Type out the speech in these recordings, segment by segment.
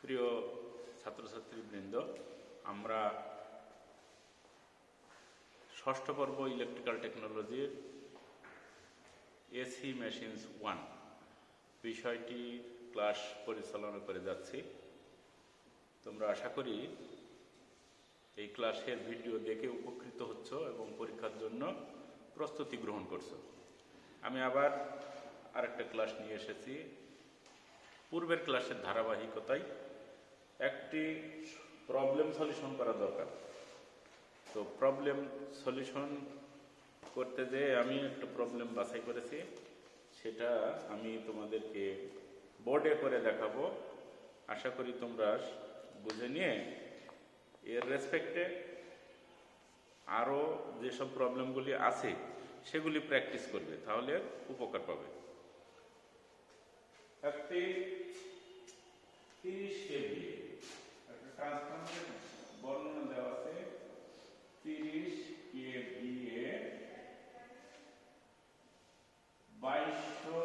প্রিয় ছাত্রছাত্রীবৃন্দ, আমরা ষষ্ঠ পর্ব ইলেকট্রিক্যাল টেকনোলজির এসি মেশিনস 1 বিষয়টি ক্লাস পরিচালনা করে যাচ্ছি। তোমরা আশা করি এই ক্লাসের ভিডিও দেখে উপকৃত হচ্ছ এবং পরীক্ষার জন্য প্রস্তুতি গ্রহণ করছো। আমি আবার আরেকটা ক্লাস নিয়ে এসেছি। পূর্বের ক্লাসের ধারাবাহিকতায় একটি প্রবলেম সলিউশন করা দরকার। তো প্রবলেম সলিউশন করতে যেয়ে আমি একটা প্রবলেম বাছাই করেছি, সেটা আমি তোমাদেরকে বোর্ডে করে দেখাবো। আশা করি তোমরা বুঝে নিয়ে এর রেসপেক্টে আরও যেসব প্রবলেমগুলি আছে সেগুলি প্র্যাকটিস করবে, তাহলে উপকার পাবে। একটি 30 কেভি একটা ট্রান্সফরমারের বর্ণনা দেওয়া আছে। 30 কেভিএ 2200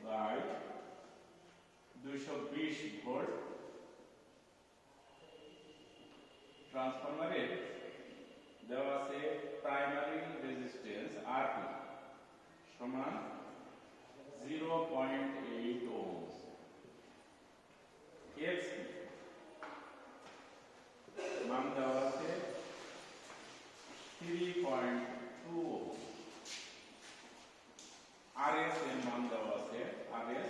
বাই 220 ভোল্ট ট্রান্সফরমারের দেওয়া আছে প্রাইমারি রেজিস্ট্যান্স আরপি সমান 0.8 ohms। এক্স মান দেওয়া আছে 3.2 ohms। আরএস এর মান দেওয়া আছে, আরএস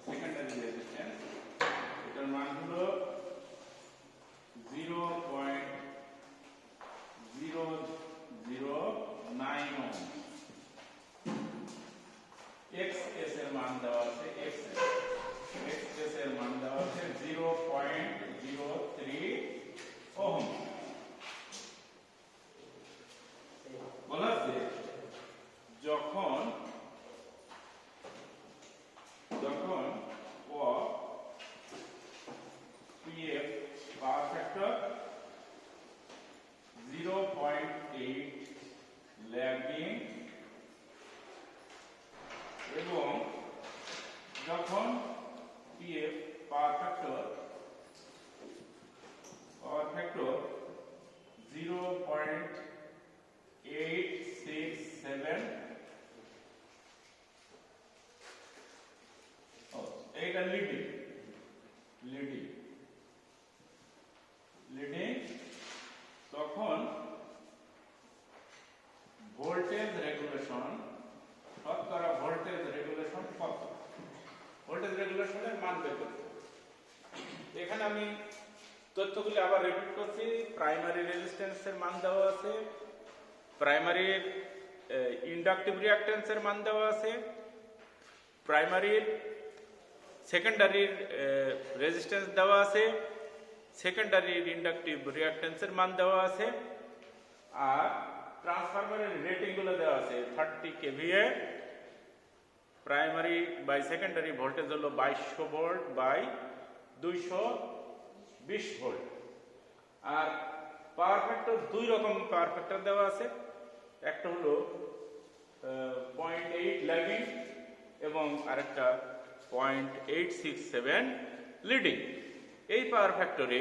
সেকেন্ডারি রেজিস্ট্যান্স, এটার মান হলো 0.009 ohms। এক্সএস এর মান দেওয়া আছে, এক্সএস এর মান দেওয়া আছে 0.03 ওহম। বলা আছে যখন ও পিএফ পাওয়ার ফ্যাক্টর 0.8 ল্যাগিং এবং যখন পিএফ পাওয়ার ফ্যাক্টর 0.867 এইটা লিডিং তখন ভোল্টেজ রেগুলেশন শতকরা ভোল্টেজ রেগুলেশন কত, ভোল্টেজ রেগুলেশনের মান বের করতে। এখানে আমি তথ্যগুলি আবার রিপিট করছি। প্রাইমারি রেজিস্ট্যান্সের মান দেওয়া আছে, প্রাইমারির ইন্ডাকটিভ রিঅ্যাকট্যান্সের মান দেওয়া আছে, প্রাইমারির সেকেন্ডারির রেজিস্ট্যান্স দেওয়া আছে, সেকেন্ডারির ইন্ডাকটিভ রিঅ্যাকট্যান্সের মান দেওয়া আছে, আর ট্রান্সফরমারের রেটিংগুলো দেওয়া আছে। 30 KVA primary by secondary voltage হলো 2200 ভোল্ট বাই 220 ভোল্ট। আর পাওয়ার ফ্যাক্টর দুই রকম পাওয়ার ফ্যাক্টর দেওয়া আছে, একটা হলো 0.8 ল্যাগিং এবং আরেকটা 0.867 লিডিং। এই পাওয়ার ফ্যাক্টরে,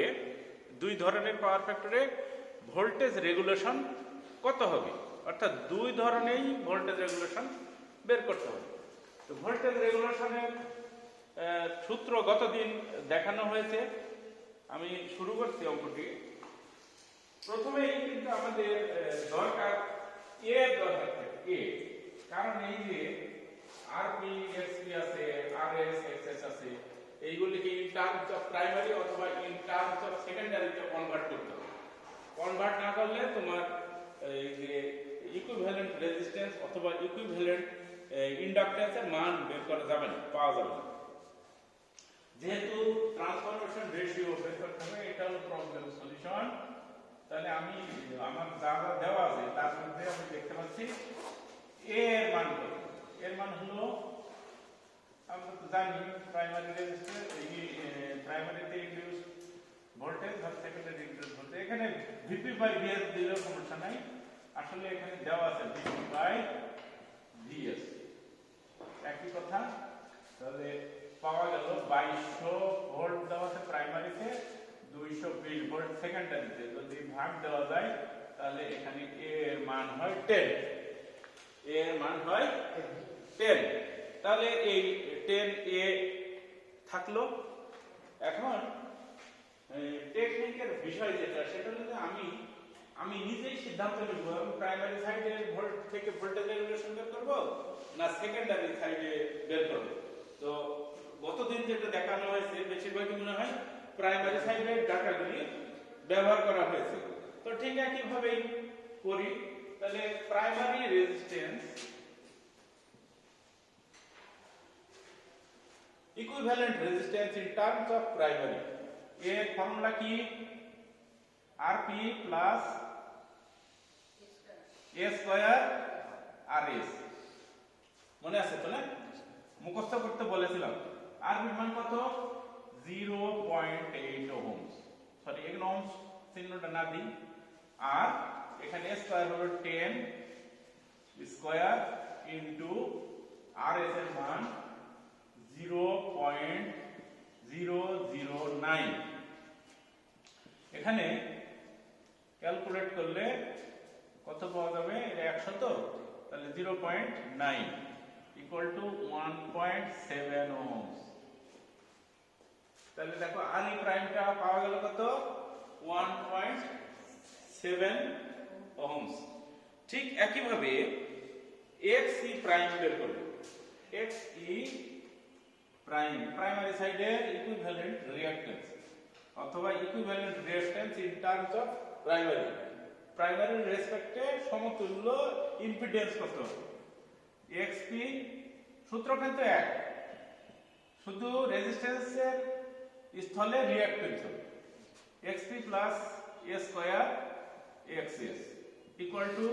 দুই ধরনের পাওয়ার ফ্যাক্টরে ভোল্টেজ রেগুলেশন কত হবে, অর্থাৎ দুই ধরনেরই ভোল্টেজ রেগুলেশন বের করতে হবে। তো ভোল্টেজ রেগুলেশনের সূত্র গতদিন দেখানো হয়েছে। আমি শুরু করছি অঙ্কটি। প্রথমেই কিন্তু আমাদের দরকার এর দরকার থাকে, কারণ এই যে আরপি এক্সপি আছে, আরএস এক্সএস আছে, এইগুলিকে ইন টার্মস অফ প্রাইমারি অথবা ইন টার্মস অফ সেকেন্ডারিতে কনভার্ট করতে হবে। কনভার্ট না করলে তোমার এই যে ইকুইভ্যালেন্ট রেজিস্ট্যান্স অথবা ইকুইভ্যালেন্ট ইন্ডাক্ট্যান্সের মান বের করা যাবে না, পাওয়া যাবে না। যেহেতু ট্রান্সফরমেশন রেশিও বের করতে হবে, এটা হলো প্রবলেম সলিউশন। তাহলে আমি আমার যা যা দেওয়া আছে তার মধ্যে আমি দেখতে পাচ্ছি এ এর মান কত। এর মান হলো, আমরা তো জানি প্রাইমারি রেজিস্ট্যান্স, প্রাইমারিতে ইনডিউস ভোল্টেজ আর সেকেন্ডারি ইনডিউস ভোল্টেজ। এখানে ভিপি বাই ভিএস দিলেও সমস্যা নাই, আসলে এখানে দেওয়া আছে ভিপি বাই ভিএস, একই কথা। তাহলে পাওয়া গেল 2200 ভোল্ট দেওয়া আছে প্রাইমারিতে, 220 ভোল্ট সেকেন্ডারিতে। যদি ভাগ দেওয়া যায় তাহলে এখানে এ এর মান হয় 10, এ এর মান হয় 10। তাহলে এই 10 এ থাকলো। এখন টেকনিকের বিষয় যেটা, সেটা হলো যে আমি নিজেই সিদ্ধান্ত নেব আমি প্রাইমারি সাইডে ভোল্ট থেকে ভোল্টেজ রেগুলেশন বের করব না সেকেন্ডারি সাইডে বের করব। তো গতদিন যেটা দেখানো হয়েছে বেশিরভাগই মনে হয় প্রাইমারি সাইডের ডাটাগুলি ব্যবহার করা হয়েছে। তো ঠিক একইভাবেই করি। তাহলে primary resistance equivalent resistance in terms of primary, এর ফর্মুলা কি? Rp plus a square Rs। মনে আছে তো না? মুখস্থ করতে বলেছিলাম। Rp এর মান কত? 0.8 ওহমস। সরি, এখানে ওহমস চিহ্নটা না দিই। আর এখানে a স্কয়ার হলো 10 স্কয়ার ইনটু Rs এর মান 0.009। এখানে ক্যালকুলেট করলে কত পাওয়া যাবে? এটা 100 তো, তাহলে 0.9 ইকুয়াল টু 1.7 ওহমস। তাহলে দেখো আরই প্রাইমটা পাওয়া গেল কত? 1.7 ওহমস। ঠিক একইভাবে xe প্রাইম বের করব। xe প্রাইম প্রাইমারি সাইডে ইকুইভ্যালেন্ট রিঅ্যাকট্যান্স অথবা equivalent resistance in terms of primary, প্রাইমারির রেসপেক্টে সমতুল্য ইম্পিডেন্স কত? xp সূত্র কিন্তু এক, শুধু রেজিস্ট্যান্সের স্থলে রিঅ্যাকট্যান্স হবে। xp plus a square xs equal to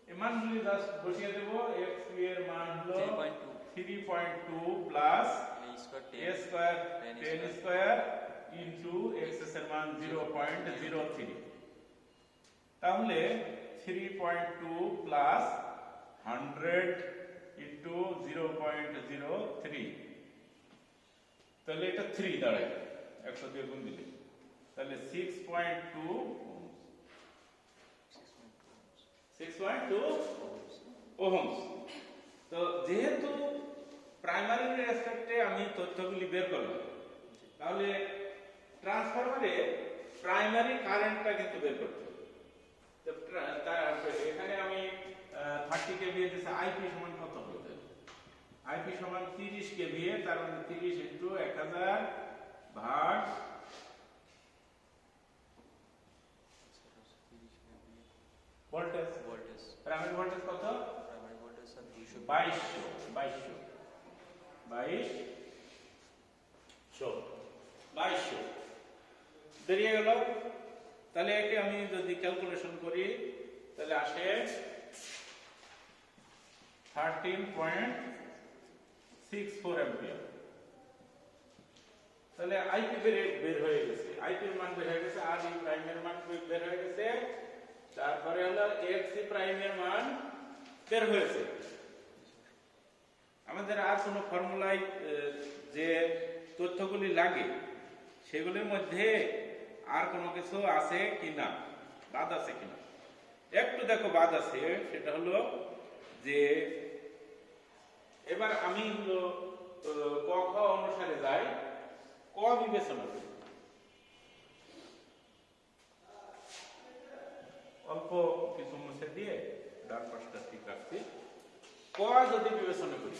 এর মানগুলি জাস্ট বসিয়ে দেব। xp এর মান হলো 3.2 plus a square 10 square into xs এর মান 0.03। তাহলে 3.2 প্লাস 100 ইনটু 0.03, তাহলে এটা 3 দাঁড়ায় 100 দিয়ে গুণ দিলে, তাহলে 6.2 ওহমস। তো যেহেতু প্রাইমারি রেসপেক্টে আমি তথ্যগুলি বের করলাম, তাহলে ট্রান্সফরমারে প্রাইমারি কারেন্টটা কিন্তু বের করতে হবে। তো এখানে আমি 30 কেভিএ দিয়েছি, আইপি সমান কত হবে? আইপি সমান 30 কেভিএ, তার মানে 30 ইনটু 1000 ভাগ ভোল্টেজ। প্রাইমারি ভোল্টেজ কত? প্রাইমারি ভোল্টেজ 2200 বেরিয়ে গেল। তাহলে একে আমি যদি ক্যালকুলেশন করি তাহলে আসে 13.64 অ্যাম্পিয়ার। তাহলে আইপি বের হয়ে গেছে, আইপি এর মান বের হয়ে গেছে, আর ই প্রাইমের মান বের হয়ে গেছে, তারপরে হলো এক্সি প্রাইমের মান বের হয়েছে। আমাদের আর কোনো ফর্মুলায় যে তথ্যগুলি লাগে সেগুলির মধ্যে আর কোনো কিছু আছে কিনা, বাদ আছে কিনা? একটু দেখো বাদ আছে। সেটা হলো যে এবার আমি হলো ক খ অনুসারে যাই, ক বিবেচনা করি। অল্প কিছু মুছে দিয়ে ডান পাশটা ঠিক রাখছি। ক যদি বিবেচনা করি,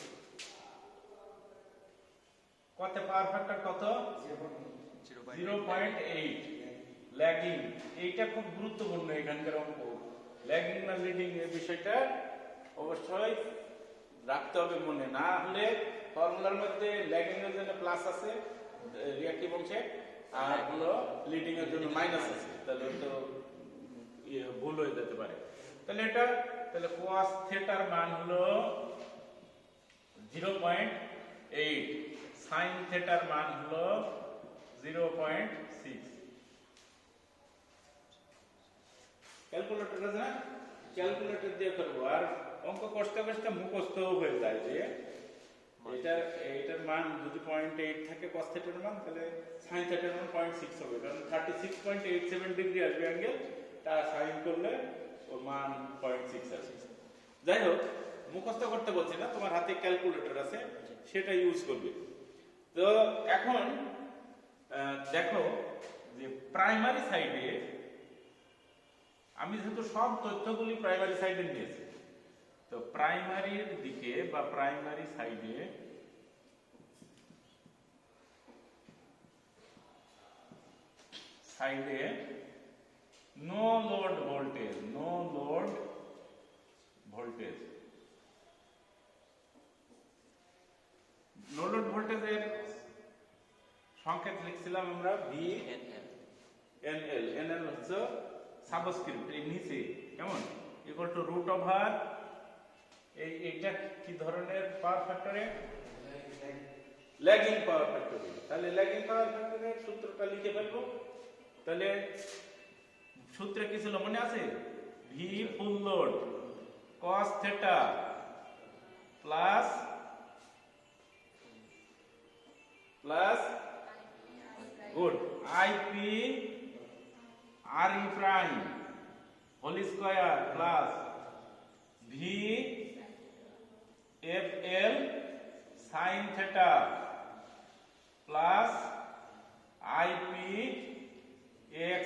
কত পাওয়ার ফ্যাক্টর কত? 0.8 ল্যাগিং। এইটা খুব গুরুত্বপূর্ণ এখানকার অঙ্ক। ল্যাগিং না লিডিং এই বিষয়টা অবশ্যই রাখতে হবে মনে, না হলে ফর্মুলার মধ্যে ল্যাগিং এর জন্য প্লাস আছে রিঅ্যাক্টিভ অংশে, আর হলো লিডিং এর জন্য মাইনাস আছে, তাহলে তো ভুল হয়ে যেতে পারে। তাহলে এটা তাহলে cos থিটার মান হলো 0.8, sin থিটার মান হলো 0.6। ক্যালকুলেটর আছে না, ক্যালকুলেটর দিয়ে করবো। আর অঙ্ক কষ্ট কষ্ট মুখস্থ হয়ে যায় যে এটার মান যদি 0.8 থাকে cos θ এর মান, তাহলে sin θ এর মান 0.6 হবে, কারণ 36.87 ডিগ্রি আসবে অ্যাঙ্গেল, তা সাইন করলে ওর মান 0.6 আসবে। যাই হোক, মুখস্থ করতে বলছি না, তোমার হাতে ক্যালকুলেটর আছে, সেটা ইউজ করবে। তো এখন দেখো যে প্রাইমারি সাইডে আমি যেহেতু সব তথ্যগুলি প্রাইমারি সাইডে নিয়েছি, তো প্রাইমারির দিকে বা প্রাইমারি সাইডে no load voltage no load ভোল্টেজের সংকেত লিখছিলাম আমরা VNL। NL হচ্ছে সাবস্ক্রিপ্ট, এই নিচে কেমন ইকুয়াল টু রুট ওভার এইটা কি ধরনের পাওয়ার ফ্যাক্টরে? Lagging power ফ্যাক্টরে। তাহলে ল্যাগিং পাওয়ার ফ্যাক্টরের সূত্রটা লিখে ফেলবো। তাহলে সূত্রে কি ছিল মনে আছে? V full load cos θ plus good IP RE prime whole square plus VFL sin θ plus IP AX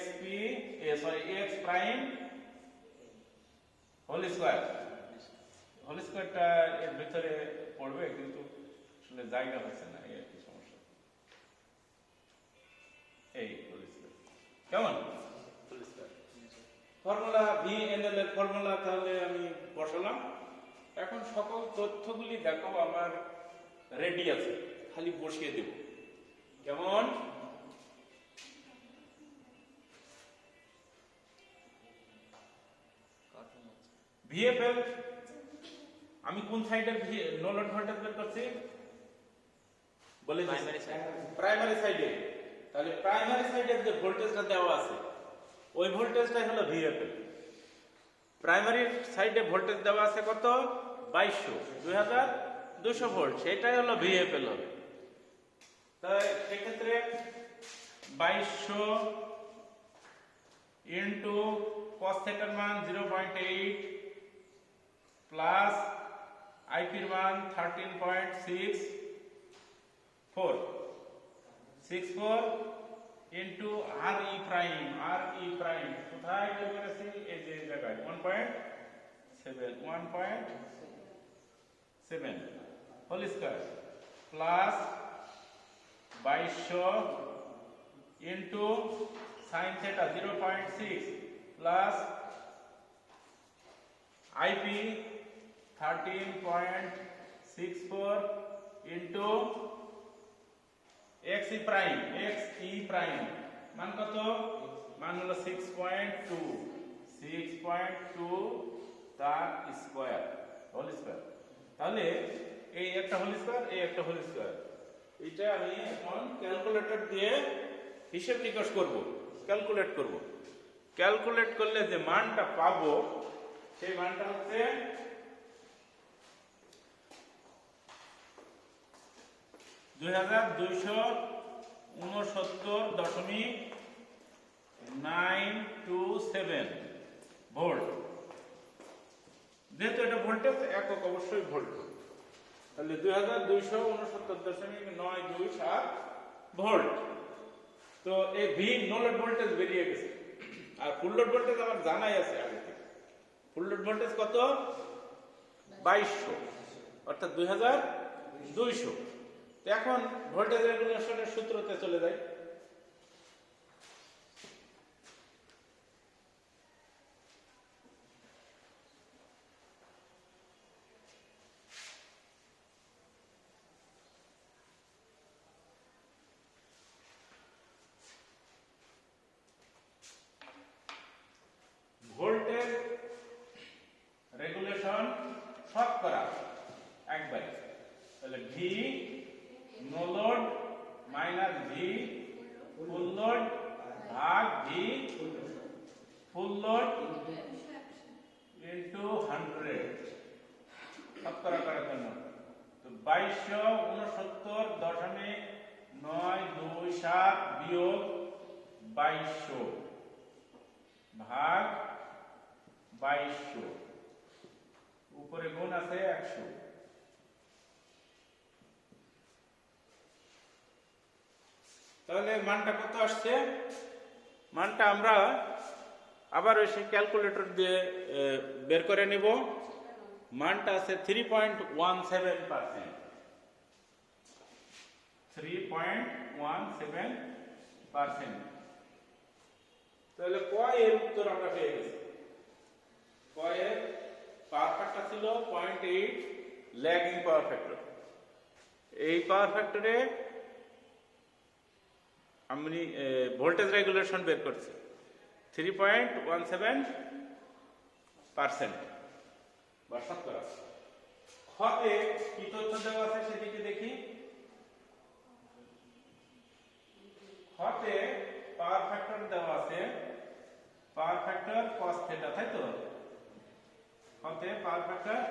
prime whole স্কয়ারটা এর ভিতরে পড়বে, কিন্তু আসলে জায়গা হচ্ছে না, এই কি সমস্যা। এই হোল স্কয়ার কেমন হোল স্কয়ার ফর্মুলা VNL এর ফর্মুলা তাহলে আমি বসালাম। এখন সকল তথ্যগুলি দেখো আমার রেডি আছে, খালি বসিয়ে দেব। কেমন? VFL আমি কোন সাইডের নো লোড ভোল্টেজ বের করছি বলে প্রাইমারি সাইডে। তাহলে প্রাইমারি সাইডের যে ভোল্টেজটা দেওয়া আছে ওই ভোল্টেজটাই হলো VFL। প্রাইমারি সাইডে ভোল্টেজ দেওয়া আছে কত? 2200 ভোল্ট, সেটাই হলো VFL হবে। তাই সেক্ষেত্রে 2200 ইনটু cos θ এর মান 0.8 প্লাস IP এর মান 13.64 ইনটু RE প্রাইম কোথায় বের করেছি? এই যে জায়গায় 1.7 whole square plus 2200 into sin θ 0.6 plus IP 13.64 into XE prime মান কত? মান হলো 6.2 তার স্কয়ার হোল স্কয়ার। তাহলে এই একটা হোল স্কয়ার, এই একটা হোল স্কয়ার, এটা আমি এখন ক্যালকুলেটর দিয়ে হিসাব নিকাশ করব, ক্যালকুলেট করব। ক্যালকুলেট করলে যে মানটা পাবো সেই মানটা হচ্ছে 2269.927 ভোল্ট। যেহেতু এটা ভোল্টেজ একক, অবশ্যই ভোল্ট। তাহলে 2269.927 ভোল্ট। তো এই V নো লোড ভোল্টেজ বেরিয়ে গেছে, আর ফুল লোড ভোল্টেজ আমার জানাই আছে আগে থেকে। ফুল লোড ভোল্টেজ কত? 2200, অর্থাৎ 2200। তো এখন ভোল্টেজ রেগুলেশনের সূত্রতে চলে যাই। ভোল্টেজ রেগুলেশন শতকরা একবারে, তাহলে V no load minus V full load ভাগ V ফুল লোড ইনটু 100 শতকরা করার জন্য। তো V 2269.927 বিয়োগ 2200 ভাগ 2200, উপরে গুণ আছে 100। তাহলে মানটা কত আসছে? মানটা আমরা আবার ওই ক্যালকুলেটর দিয়ে বের করে নিব। মানটা আছে 3.17%। 3.17%। তাহলে ক এর উত্তর আমরা পেয়ে গেছি। ক এর পাওয়ার ফ্যাক্টর ছিল 0.8 ল্যাগিং পাওয়ার ফ্যাক্টর। এই পাওয়ার ফ্যাক্টরে আমি ভোল্টেজ রেগুলেশন বের করছি 3.17% বা 70। খতে কি তথ্য দেওয়া আছে সেদিকে দেখি। খতে পাওয়ার ফ্যাক্টর দেওয়া আছে, পাওয়ার ফ্যাক্টর cos θ, তাই তো? খতে পাওয়ার ফ্যাক্টর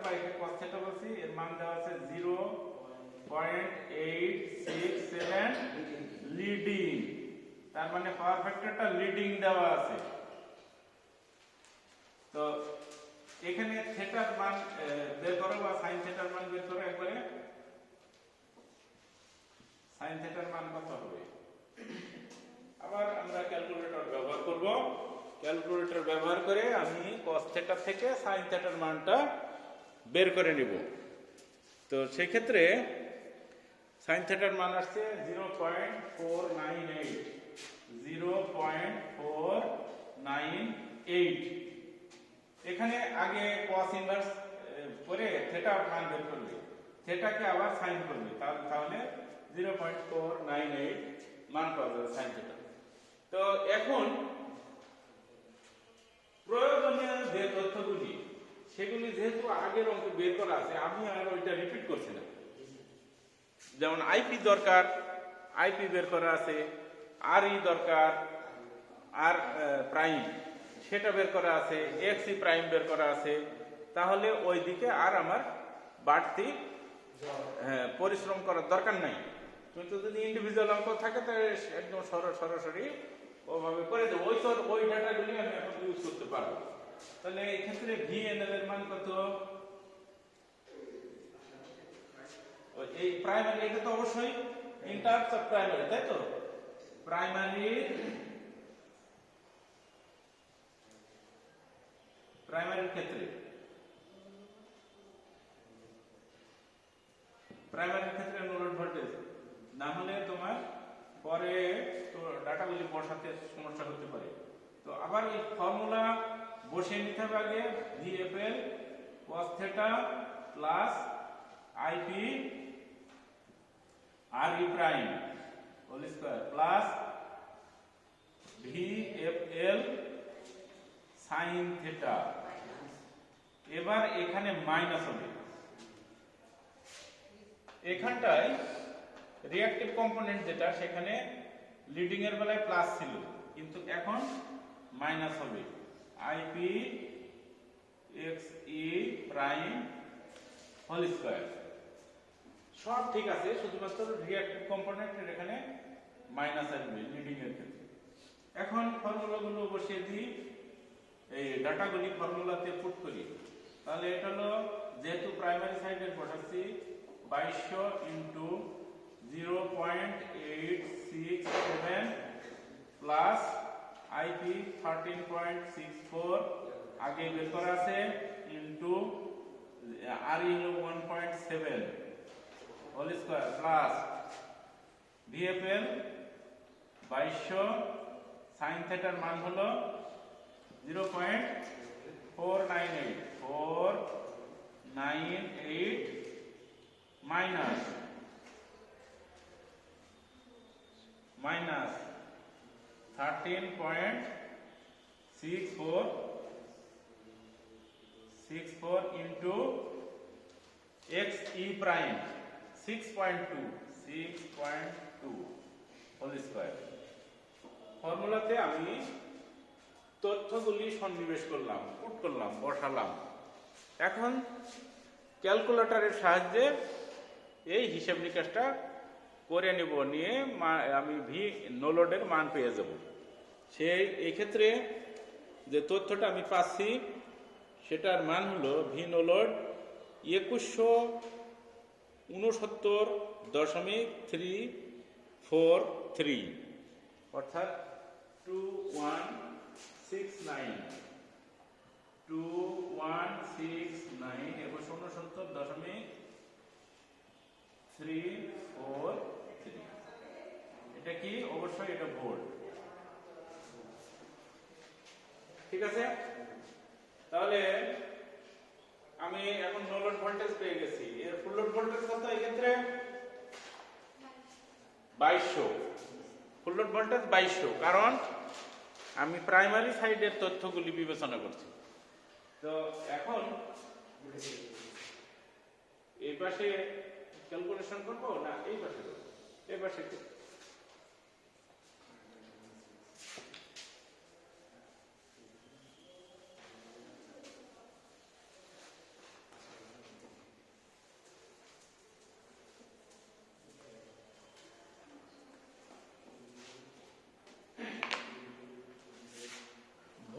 বা একে cos θ বলছি, এর মান দেওয়া আছে 0.867 লিডিং। তার মানে পাওয়ার ফ্যাক্টরটা লিডিং দেওয়া আছে। তো এখানে থিটার মান বের করো বা sin থিটার মান বের করো একবারে। sin থিটার মান কত হবে? আবার আমরা ক্যালকুলেটর ব্যবহার করব। ক্যালকুলেটর ব্যবহার করে আমি cos θ থেকে sin θর মানটা বের করে নিব। তো সেই ক্ষেত্রে sin থিটার মান আসছে 0.498। 0.498। এখানে আগে cos ইনভার্স করে থিটা মান বের করবে, থিটাকে আবার sin করবে, তাহলে 0.498 মান পাওয়া যাবে sin থিটা। তো এখন প্রয়োজনীয় যে তথ্যগুলি সেগুলি যেহেতু আগের অঙ্কে বের করা আছে, আমি আর ওইটা রিপিট করছি না। যেমন আইপি দরকার, আইপি বের করা আছে, আর ই দরকার, আর প্রাইম সেটা বের করা আছে, এক্সি প্রাইম বের করা আছে। তাহলে ওই দিকে আর আমার বাড়তি পরিশ্রম করার দরকার নাই। কিন্তু যদি ইন্ডিভিজুয়াল অঙ্ক থাকে তাহলে একদম সরাসরি ওভাবে করে দেবো। ওই ডাটাগুলি আমি এখন ইউজ করতে পারবো। তাহলে এই ক্ষেত্রে ভিএনএল এর মান কত? এই প্রাইমারি, এটা তো অবশ্যই ইন টার্মস অফ প্রাইমারি, তাই তো? প্রাইমারির ক্ষেত্রে নো লোড ভোল্টেজ না হলে তোমার পরে তো ডাটাগুলি বসাতে সমস্যা হতে পারে। তো আবার এই ফর্মুলা বসিয়ে নিতে হবে আগে। VFL cos θ plus IP R E prime whole square plus VFL sin θ। এবার এখানে মাইনাস হবে। এখানটায় রিঅ্যাক্টিভ কম্পোনেন্ট যেটা, সেখানে লিডিং এর বেলায় প্লাস ছিল, কিন্তু এখন মাইনাস হবে। IP X E prime whole square সব ঠিক আছে, শুধুমাত্র রিঅ্যাক্টিভ কম্পোনেন্টের এখানে মাইনাস আসবে লিডিং এর ক্ষেত্রে। এখন ফর্মুলাগুলো বসিয়ে দিই, এই ডাটাগুলি ফর্মুলাতে পুট করি। তাহলে এটা হলো, যেহেতু প্রাইমারি সাইডে বসাচ্ছি 2200 ইন্টু 0.867 প্লাস আইপি 13.64 আগে বের করা আছে ইন্টু আর ই হলো 1.7 whole square plus VFL 2200 sin θ এর মান হলো 0.498 minus 13.64 into X E prime 6.2 whole square. ফর্মুলাতে আমি তথ্যগুলি সন্নিবেশ করলাম, পুট করলাম, বসালাম। এখন ক্যালকুলেটরের সাহায্যে এই হিসাব নিকাশটা করে নিব, নিয়ে আমি ভি নো লোডের মান পেয়ে যাব। এই ক্ষেত্রে যে তথ্যটা আমি পাচ্ছি সেটার মান হলো ভি নো লোড 2169.343, অর্থাৎ 2169 2169.343। এটা কি? অবশ্যই এটা ভোল্ট। ঠিক আছে, তাহলে আমি এখন নো লোড ভোল্টেজ পেয়ে গেছি। এর ফুল লোড ভোল্টেজ কত? এই ক্ষেত্রে 2200। ফুল লোড ভোল্টেজ 2200, কারণ আমি প্রাইমারি সাইডের তথ্যগুলি বিবেচনা করছি। তো এখন এই পাশে ক্যালকুলেশন করব না এই পাশে করব? এই পাশে।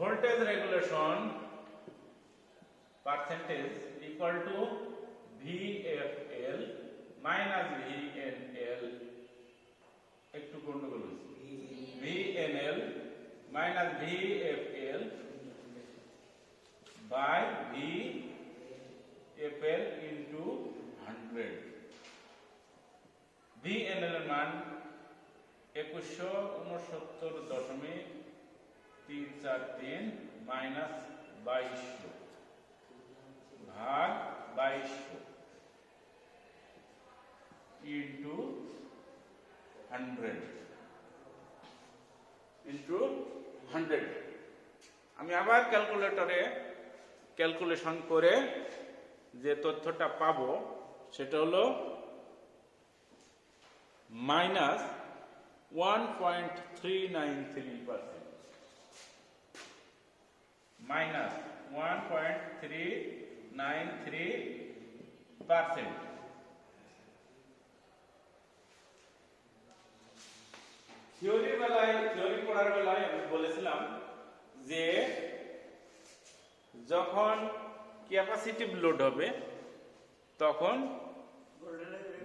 voltage regulation percentage equal to VFL minus VNL, একটু গন্ডগোল হচ্ছে, VNL minus VFL by VFL into 100। VNL এর মান 2169.343 মাইনাস 2200 ভাগ 2200 ইন্টু 100। আমি আবার ক্যালকুলেটরে ক্যালকুলেশন করে যে তথ্যটা পাবো সেটা হলো মাইনাস 1.393%, মাইনাস 1.393%। থিওরি পড়ার বেলায় আমি বলেছিলাম যে যখন ক্যাপাসিটিভ লোড হবে তখন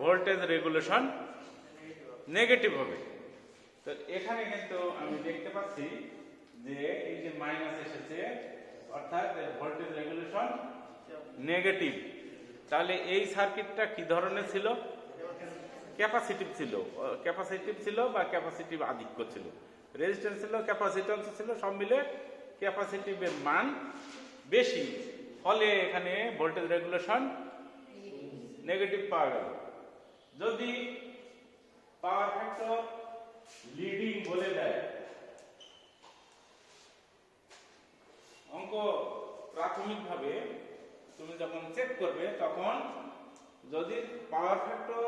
ভোল্টেজ রেগুলেশন নেগেটিভ হবে। তো এখানে কিন্তু আমি দেখতে পাচ্ছি যে এই যে মাইনাস এসেছে, অর্থাৎ ভোল্টেজ রেগুলেশন নেগেটিভ। তাহলে এই সার্কিটটা কি ধরনের ছিল? ক্যাপাসিটিভ ছিল। ক্যাপাসিটিভ ছিল বা ক্যাপাসিটিভ আধিক্য ছিল, রেজিস্ট্যান্স ছিল, ক্যাপাসিট্যান্স ছিল, সব মিলে ক্যাপাসিটিভের মান বেশি, ফলে এখানে ভোল্টেজ রেগুলেশন নেগেটিভ পাওয়া গেল। যদি পাওয়ার ফ্যাক্টর লিডিং বলে দেয়, অঙ্ক প্রাথমিকভাবে তুমি যখন চেক করবে তখন যদি পাওয়ার ফ্যাক্টর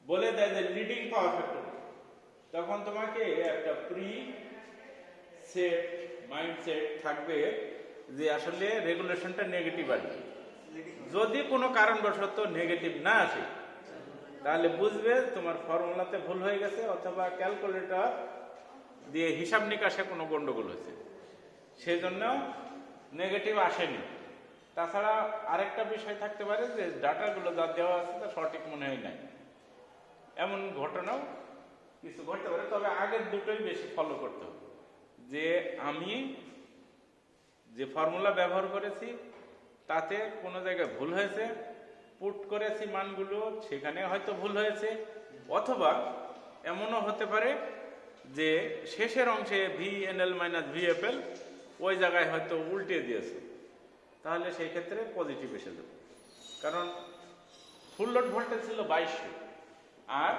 বলে দেয় যে লিডিং পাওয়ার ফ্যাক্টর, তখন তোমাকে একটা প্রি সেট মাইন্ডসেট থাকবে যে আসলে রেগুলেশনটা নেগেটিভ আসবে। যদি কোনো কারণবশত নেগেটিভ না আসে তাহলে বুঝবে তোমার ফর্মুলাতে ভুল হয়ে গেছে, অথবা ক্যালকুলেটর দিয়ে হিসাব নিকাশে কোনো গন্ডগোল হয়েছে, সেই জন্য নেগেটিভ আসেনি। তাছাড়া আরেকটা বিষয় থাকতে পারে যে ডাটাগুলো যা দেওয়া আছে তা সঠিক মনে হয় নাই, এমন ঘটনাও কিছু ঘটতে পারে। তবে আগের দুটোই বেশি ফলো করতে হবে, যে আমি যে ফর্মুলা ব্যবহার করেছি তাতে কোনো জায়গায় ভুল হয়েছে, পুট করেছি মানগুলো সেখানে হয়তো ভুল হয়েছে, অথবা এমনও হতে পারে যে শেষের অংশে VNL মাইনাস VFL ওই জায়গায় হয়তো উল্টে দিয়েছে, তাহলে সেই ক্ষেত্রে পজিটিভ এসে যাবে। কারণ ফুল লোড ভোল্টেজ ছিল 2200, আর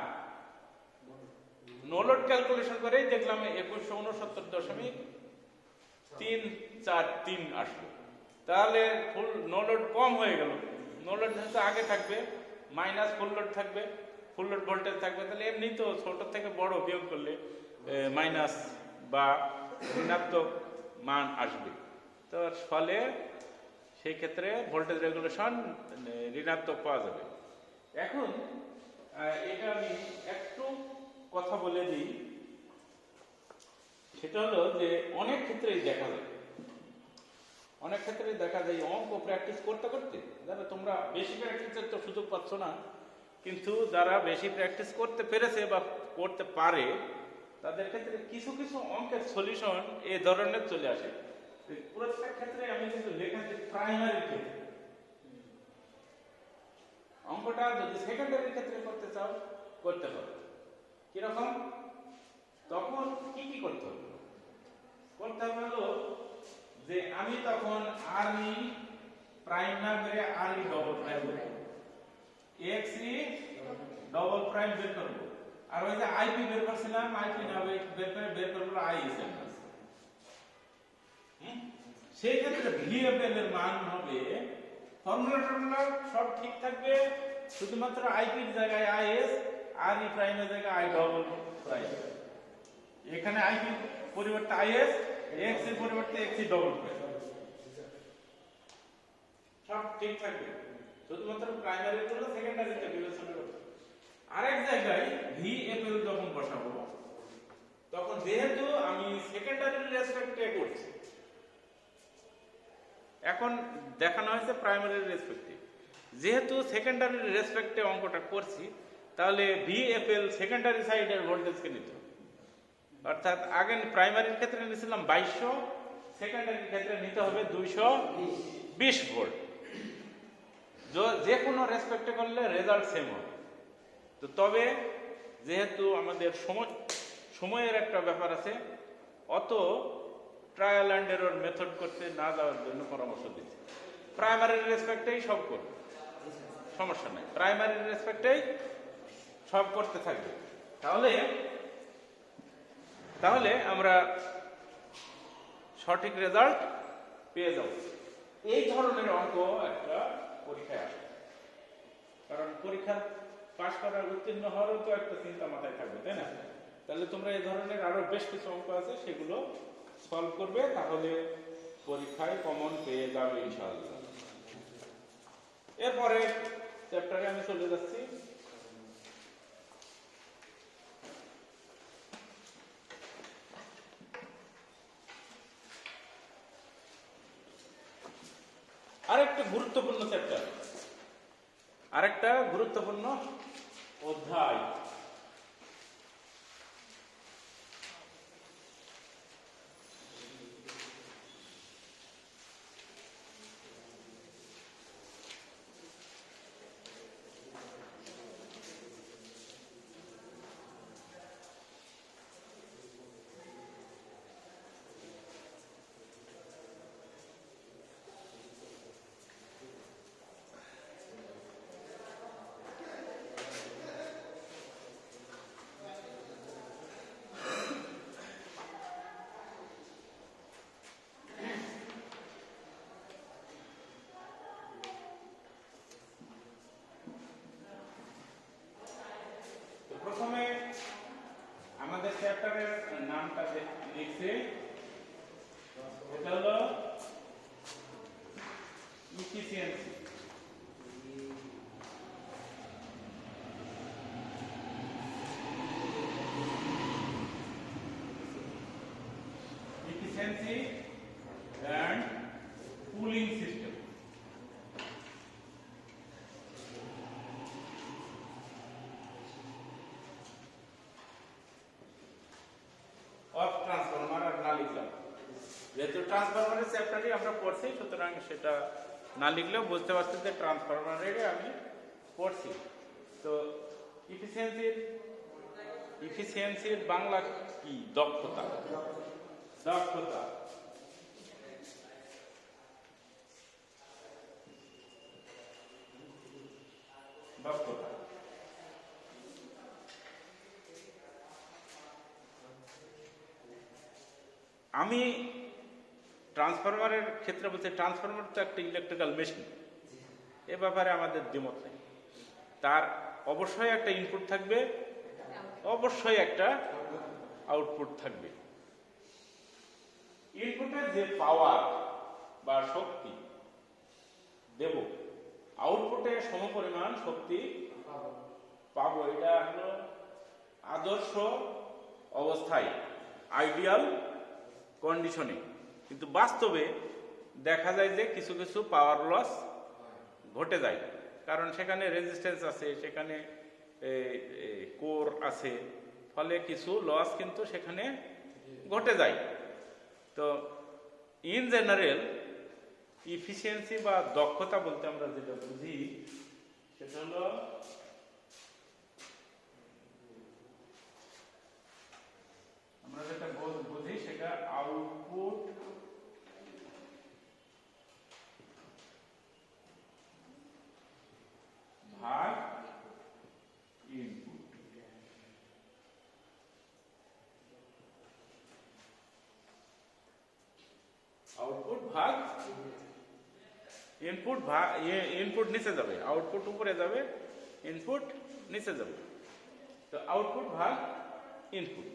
নো লোড ক্যালকুলেশন করেই দেখলাম 2169.343 আসলো। তাহলে ফুল নো লোড কম হয়ে গেল। নো লোড যেহেতু আগে থাকবে, মাইনাস ফুল লোড থাকবে, ফুল লোড ভোল্টেজ থাকবে, তাহলে এমনি তো ছোট থেকে বড় বিয়োগ করলে মাইনাস বা ঋণাত্মক মান আসবে। তো ফলে সেই ক্ষেত্রে ভোল্টেজ রেগুলেশন ঋণাত্মক পাওয়া যাবে। এখন এটা আমি একটু কথা বলে দিই, সেটা হলো যে অনেক ক্ষেত্রেই দেখা যায় অঙ্ক প্র্যাকটিস করতে করতে, যারা তোমরা বেশি প্র্যাকটিসের তো সুযোগ পাচ্ছ না, কিন্তু যারা বেশি প্র্যাকটিস করতে পেরেছে বা করতে পারে তাদের ক্ষেত্রে কিছু কিছু অঙ্কের সলিউশন এই ধরনের চলে আসে। প্রত্যেক ক্ষেত্রে আমি কিন্তু লেখাচ্ছি প্রাইমারি ক্ষেত্রে, অঙ্কটা যদি সেকেন্ডারি ক্ষেত্রে করতে চাও করতে পারো। কিরকম? তখন কি করতে হবে? হলো যে আমি তখন আর ই প্রাইম না করে R E double prime X E double prime বের করবো, আর ওই যে আইপি বের করছিলাম আইপি না বের করবো আই এস এম। সেই ক্ষেত্রে ভেরিয়েবল এর মান হবে ফর্মুলা সব ঠিক থাকবে, শুধুমাত্র আইপি এর জায়গায় আইএস আর ই প্রাইমের জায়গায় আই ডবল প্রাইম। এখানে আইপি পরিবর্তে আইএস, এক্স এর পরিবর্তে এক্স ই ডবল প্রাইম, সব ঠিক থাকবে, শুধুমাত্র প্রাইমারি গুলো সেকেন্ডারিতে বিবেচনা করতে। আরেক জায়গায় ভিএফএল যখন বসাবো তখন যেহেতু আমি সেকেন্ডারি রেসপেক্টে করছি, এখন দেখানো হয়েছে প্রাইমারি রেসপেক্টে, যেহেতু সেকেন্ডারি রেসপেক্টে অঙ্কটা করছি তাহলে ভিএফএল সেকেন্ডারি সাইডের ভোল্টেজকে নিতে হবে। অর্থাৎ আগে প্রাইমারির ক্ষেত্রে নিয়েছিলাম 2200, সেকেন্ডারির ক্ষেত্রে নিতে হবে 220 ভোল্ট। যে কোনো রেসপেক্টে করলে রেজাল্ট সেম হবে। তো তবে যেহেতু আমাদের সময়ের একটা ব্যাপার আছে, অত ট্রায়াল অ্যান্ড এরর মেথড করতে না যাওয়ার জন্য পরামর্শ দিচ্ছি। প্রাইমারি রেসপেক্টেই সব করবে, সমস্যা নেই, প্রাইমারি রেসপেক্টেই সব করতে থাকবে। তাহলে আমরা সঠিক রেজাল্ট পেয়ে যাব। এই ধরনের অঙ্ক একটা পরীক্ষায় আসে, কারণ পরীক্ষা পাশ করার উত্তীর্ণ হওয়ারও তো একটা চিন্তা মাথায় থাকবে, তাই না? তাহলে তোমরা এই ধরনের আরো বেশ কিছু অঙ্ক আছে, সেগুলো সলভ করবে, তাহলে পরীক্ষায় কমন পেয়ে যাবে ইনশাআল্লাহ। এরপরে চ্যাপ্টারে আমি চলে যাচ্ছি। আরেকটা গুরুত্বপূর্ণ চ্যাপ্টার, আরেকটা গুরুত্বপূর্ণ অধ্যায়, প্রথমে আমাদের চ্যাপ্টারের নামটা লিখছে, এটা হলো efficiency. Efficiency and cooling system. যেহেতু ট্রান্সফরমারের চ্যাপ্টারই আমরা পড়ছি, সুতরাং সেটা না লিখলেও বুঝতে পারছি যে ট্রান্সফরমারের আমি পড়ছি। তো ইফিসিয়েন্সির বাংলা কি? দক্ষতা। দক্ষতা দক্ষতা আমি ট্রান্সফরমারের ক্ষেত্রে বলছি, ট্রান্সফরমার তো একটা ইলেকট্রিক্যাল মেশিন, এ ব্যাপারে আমাদের দ্বিমত নেই। তার অবশ্যই একটা ইনপুট থাকবে, অবশ্যই একটা আউটপুট থাকবে। ইনপুটের যে পাওয়ার বা শক্তি, দেব, আউটপুটে সমপরিমাণ শক্তি পাবো। এটা হলো আদর্শ অবস্থায়, আইডিয়াল কন্ডিশনে। কিন্তু বাস্তবে দেখা যায় যে কিছু কিছু পাওয়ার লস ঘটে যায়, কারণ সেখানে রেজিস্ট্যান্স আছে, সেখানে কোর আছে, ফলে কিছু লস কিন্তু সেখানে ঘটে যায়। তো ইন জেনারেল ইফিসিয়েন্সি বা দক্ষতা বলতে আমরা যেটা বুঝি সেটা হলো আমরা যেটা বুঝি সেটা আউটপুট ভাগ ইনপুট। আউটপুট ভাগ ইনপুট, ইনপুট নিচে যাবে, আউটপুট উপরে যাবে, ইনপুট নিচে যাবে। তো আউটপুট ভাগ ইনপুট।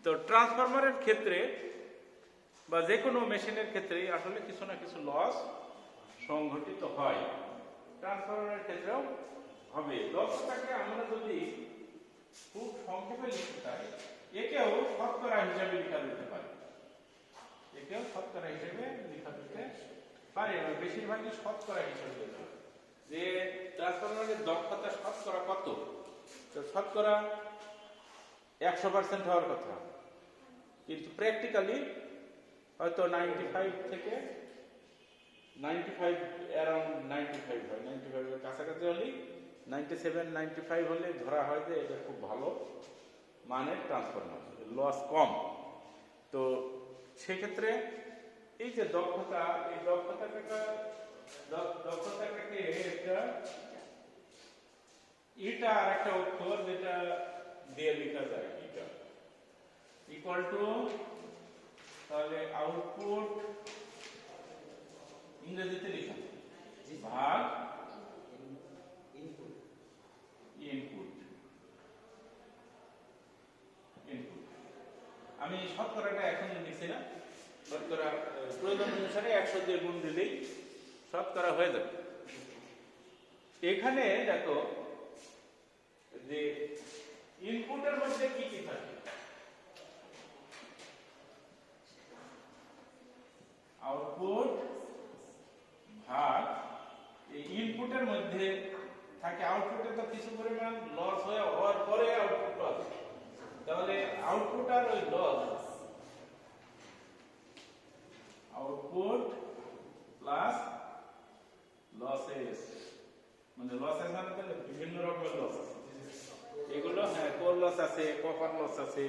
তো ট্রান্সফরমারের ক্ষেত্রে বা যে কোনো মেশিনের ক্ষেত্রে আসলে কিছু না কিছু লস সংঘটিত হয়, ট্রান্সফরমারের ক্ষেত্রেও হবে। লসটাকে আমরা যদি খুব সংক্ষেপে লিখতে চাই, একেও শতকরা হিসাবে লেখা যেতে পারে, একেও শতকরা হিসেবে লেখা যেতে পারে, বেশিরভাগই শতকরা হিসেবে লেখা হয়। যে ট্রান্সফরমারের দক্ষতা শতকরা কত, তো শতকরা 100% হওয়ার কথা, কিন্তু প্র্যাকটিক্যালি হয়তো 95 থেকে 95, অ্যারাউন্ড 95 হয়, 95 এর কাছাকাছি হলেই, 97, 95 হলে ধরা হয় যে এটা খুব ভালো মানের ট্রান্সফরমার, লস কম। তো সেক্ষেত্রে এই যে দক্ষতা, এই দক্ষতাটাকে একটা এটা আর একটা অক্ষর যেটা দিয়ে লেখা যায়, এটা ইকুয়াল টু, তাহলে আউটপুট ইংরেজিতে লেখা ভাগ ইনপুট। আমি শতকরাটা এখন লিখছি না, শতকরা প্রয়োজন অনুসারে 100 দিয়ে গুণ দিলেই শতকরা হয়ে যাবে। এখানে দেখো যে ইনপুটের মধ্যে কি কি থাকে, আউটপুট ভাগ এই ইনপুটের মধ্যে থাকে, আউটপুটে তো কিছু পরিমাণ লস হওয়ার পরে আউটপুট লস, তাহলে আউটপুট আর ওই লস, আউটপুট প্লাস লসেস, মানে লসেস মানে তাহলে বিভিন্ন রকমের লস আছে এগুলো। হ্যাঁ, কোর লস আছে, কপার লস আছে,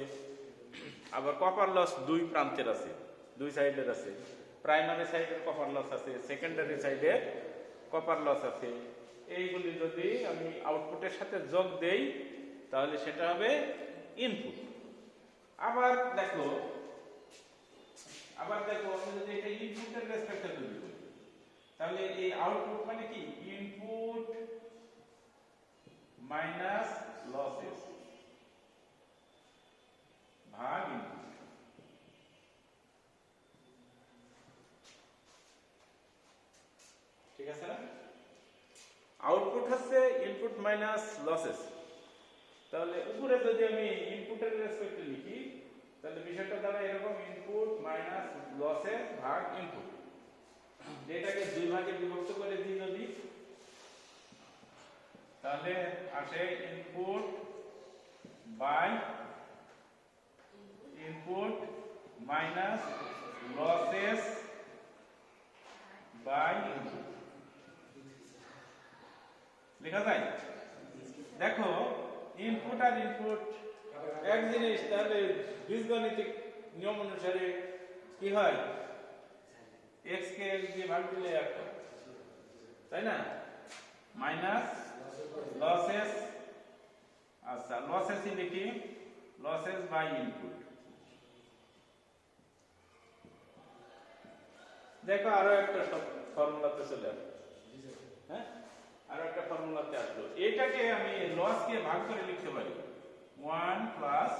আবার কপার লস দুই প্রান্তের আছে, দুই সাইডের আছে, প্রাইমারি সাইডের কপার লস আছে, সেকেন্ডারি সাইডের কপার লস আছে। এইগুলি যদি আমি আউটপুটের সাথে যোগ দেই তাহলে সেটা হবে ইনপুট। আবার দেখো আমি যদি এটা ইনপুটের রেসপেক্টে তৈরি করি, তাহলে এই আউটপুট মানে কি, ইনপুট মাইনাস লসেস ভাগ ইনপুট। ঠিক আছে না? আউটপুট হচ্ছে ইনপুট মাইনাস লসেস। তাহলে উপরে যদি আমি ইনপুটের রেসপেক্টে লিখি তাহলে বিষয়টা দ্বারা এরকম, ইনপুট মাইনাস লসেস ভাগ ইনপুট। যেটাকে দুই ভাগে বিভক্ত করে দিই যদি, তাহলে আসে input by input minus losses by input. লেখা যায়? দেখো ইনপুট আর ইনপুট এক জিনিস, তাহলে বীজগণিতিক নিয়ম অনুসারে কি হয়, এক্স কে এক্স দিয়ে ভাগ দিলে একটা, তাই না, মাইনাস লসেস, আচ্ছা লসেসই লিখি, লসেস বাই ইনপুট। দেখো আরো একটা ফর্মুলাতে চলে আসলো, হ্যাঁ আরো একটা ফর্মুলাতে আসলো। এটাকে আমি লস কে ভাগ করে লিখতে পারি 1 প্লাস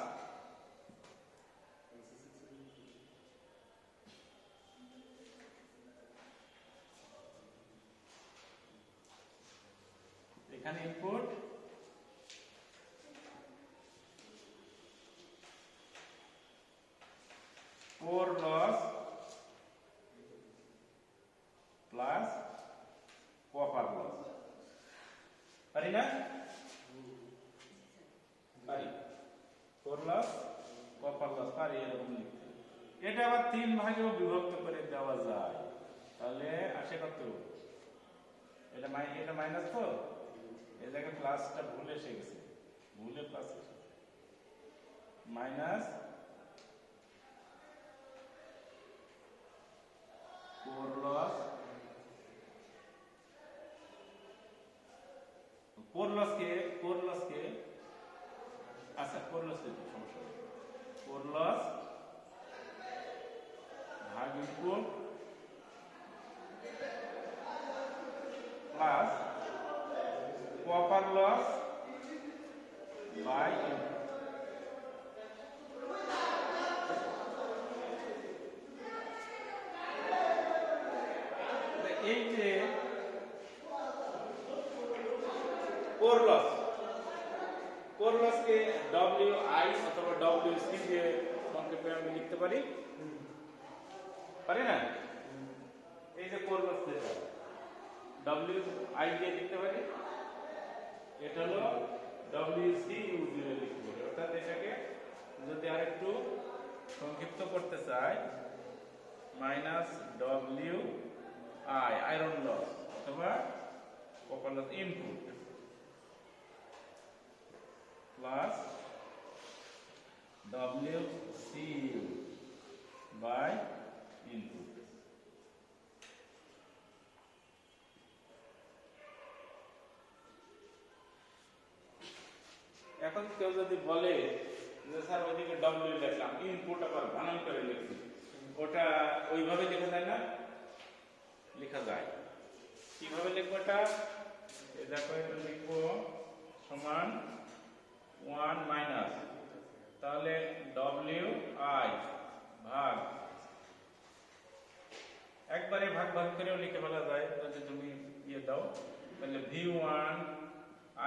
এখানে input core loss plus copper loss, পারি না? পারি। কোর লস কপার লস পারি এরকম লিখতে। এটা আবার 3 ভাগেও বিভক্ত করে দেওয়া যায়, তাহলে আসে কত? এটা মাইনাস তো, এই জায়গায় প্লাসটা ভুল এসে গেছে, ভুলে প্লাস এসে মাইনাস কোর লস, কোর লসকে আচ্ছা কোর লস সমস্যা নেই, কোর লস ভাগ input plus copper loss by input. এই যে কোর লসকে WI অথবা WC দিয়ে সংক্ষেপে আমি লিখতে পারি, পারি না? এই যে কোর লস যেটা WI দিয়ে লিখতে পারি, এটা হলো WCU দিয়ে লিখতে পারি। অর্থাৎ এটাকে যদি আরেকটু সংক্ষিপ্ত করতে চাই, মাইনাস WI আয়রন লস অথবা copper loss input plus WCU by input. এখন কেউ যদি বলে যে স্যার ওইদিকে W লিখলাম, ইনপুট আবার বানান করে লিখছি, ওটা ওইভাবে লেখা যায় না? লেখা যায়। কিভাবে লিখবো এটা? দেখো এটা লিখবো সমান 1 মাইনাস, তাহলে WI ভাগ, একবারে ভাগ ভাগ করেও লিখে ফেলা যায় যদি তুমি ইয়ে দাও, তাহলে V1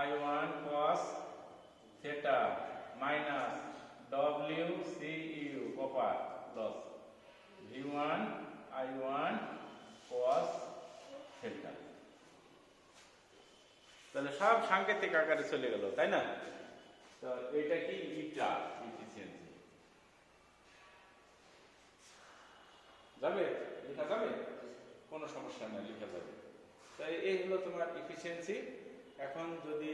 I1 cos theta minus WCU copper loss V1 I1 cos theta। তাহলে সব সাংকেতিক আকারে চলে গেল, তাই না? তো এটা কি ইটা এফিসিয়েন্সি যাবে, লেখা যাবে, কোনো সমস্যা নাই, লেখা যাবে। তাই এই হলো তোমার এফিসিয়েন্সি। এখন যদি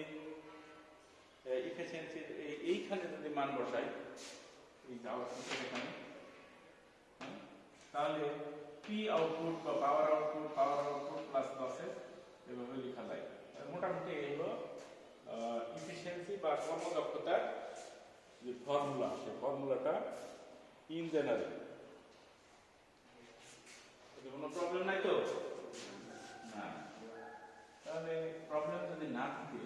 এফিসিয়েন্সি এইখানে যদি মান বসাই, এই আউটপুটের এখানে, তাহলে পি আউটপুট বা পাওয়ার আউটপুট প্লাস লসেস এভাবে লেখা যায়। মোটামুটি এই হলো এফিসিয়েন্সি বা কর্মদক্ষতার যে ফর্মুলা, সেই ফর্মুলাটা ইন জেনারেল। কোনো প্রবলেম নাই তো? না। তাহলে প্রবলেম যদি না থাকে,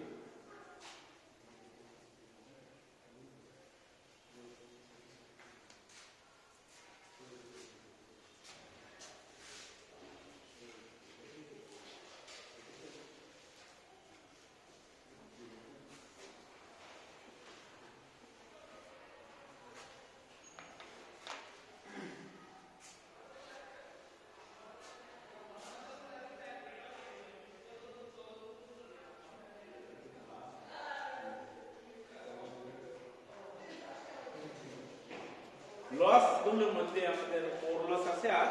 লস গুলোর মধ্যে আমাদের কোর লস আছে আর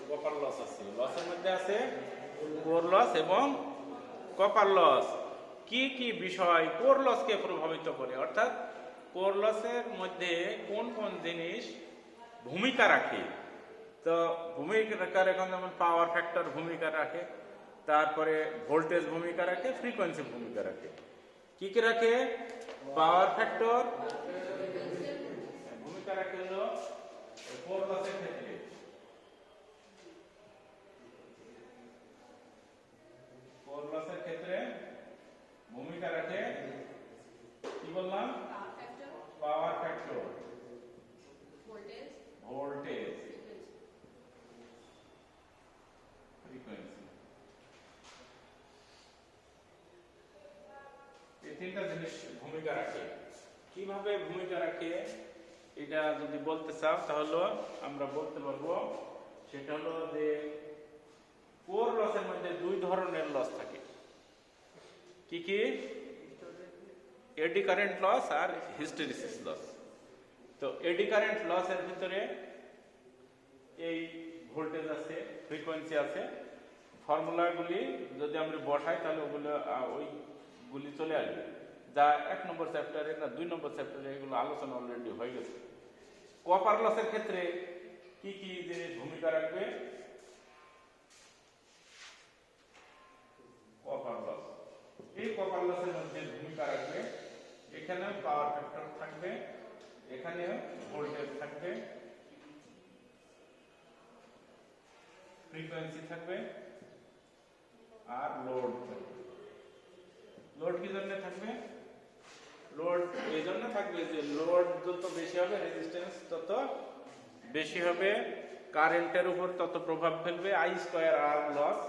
কপার লস আছে। লসের মধ্যে আছে কোর লস এবং কপার লস। কি কি বিষয় কোর লসকে প্রভাবিত করে, অর্থাৎ কোর লসের মধ্যে কোন কোন জিনিস ভূমিকা রাখে? তো ভূমিকা এখন যেমন পাওয়ার ফ্যাক্টর ভূমিকা রাখে, তারপরে ভোল্টেজ ভূমিকা রাখে, ফ্রিকোয়েন্সি ভূমিকা রাখে। কি কি রাখে? পাওয়ার ফ্যাক্টর ভূমিকা রাখে হলো কোর লসের ক্ষেত্রে, কোর লসের ক্ষেত্রে ভূমিকা রাখে কি বললাম? Power factor, voltage, frequency. তিনটা জিনিস ভূমিকা রাখে। কিভাবে ভূমিকা রাখে এটা যদি বলতে চাও তাহলে আমরা বলতে পারবো, সেটা হলো যে কোর লসের মধ্যে দুই ধরনের লস থাকে। কি কি? এডি কারেন্ট লস আর হিস্টেরিসিস লস। তো এডি কারেন্ট লসের ভিতরে এই ভোল্টেজ আছে, ফ্রিকোয়েন্সি আছে, ফর্মুলাগুলি যদি আমরা বসাই তাহলে ওইগুলি চলে আসবে, যা 1 নম্বর চ্যাপ্টারে না 2 নম্বর চ্যাপ্টারে এগুলো আলোচনা অলরেডি হয়ে গেছে। কপার লসের ক্ষেত্রে কি কি জিনিস ভূমিকা রাখবে? কপার লস, এই কপার লসের মধ্যে ভূমিকা রাখবে, এখানে পাওয়ার ফ্যাক্টর থাকবে, এখানে ভোল্টেজ থাকবে, ফ্রিকোয়েন্সি থাকবে, আর লোড থাকবে। লোড কি জন্য থাকবে? লোড এই জন্য থাকবে যে লোড যত বেশি হবে রেজিস্ট্যান্স তত বেশি হবে, কারেন্টের উপর তত প্রভাব ফেলবে। আই স্কয়ার আর লস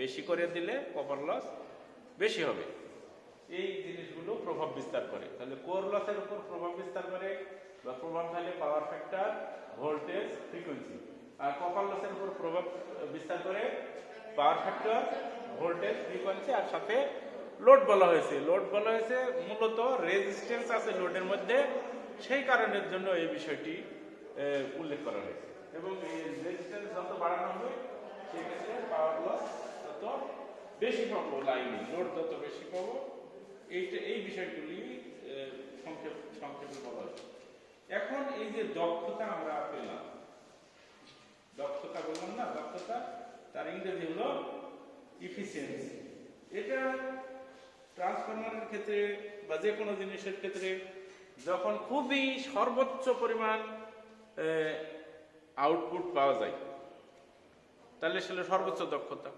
বেশি করে দিলে কপার লস বেশি হবে। এই জিনিসগুলো প্রভাব বিস্তার করে। তাহলে কোর লসের উপর প্রভাব বিস্তার করে বা প্রভাব ফেলে পাওয়ার ফ্যাক্টর, ভোল্টেজ, ফ্রিকোয়েন্সি। আর কপার লসের উপর প্রভাব বিস্তার করে পাওয়ার ফ্যাক্টর, ভোল্টেজ, ফ্রিকোয়েন্সি, আর সাথে লোড বলা হয়েছে। লোড বলা হয়েছে মূলত রেজিস্ট্যান্স আছে লোডের মধ্যে, সেই কারণের জন্য এই বিষয়টি উল্লেখ করা হয়েছে। এবং এই রেজিস্ট্যান্স যত বাড়ানো হবে সেই ক্ষেত্রে পাওয়ার লস তত বেশি পাবো, লাইনে লোড যত বেশি পাবো। এই বিষয়গুলি সংক্ষেপে বলা হয়েছে। এখন এই যে দক্ষতা আমরা পেলাম, দক্ষতা বললাম না, দক্ষতা তার ইংরেজি হলো ইফিসিয়েন্সি। এটা ট্রান্সফরমারের ক্ষেত্রে বা যে কোনো জিনিসের ক্ষেত্রে যখন খুবই সর্বোচ্চ পরিমাণ আউটপুট পাওয়া যায় তাহলে সেটা সর্বোচ্চ দক্ষতা।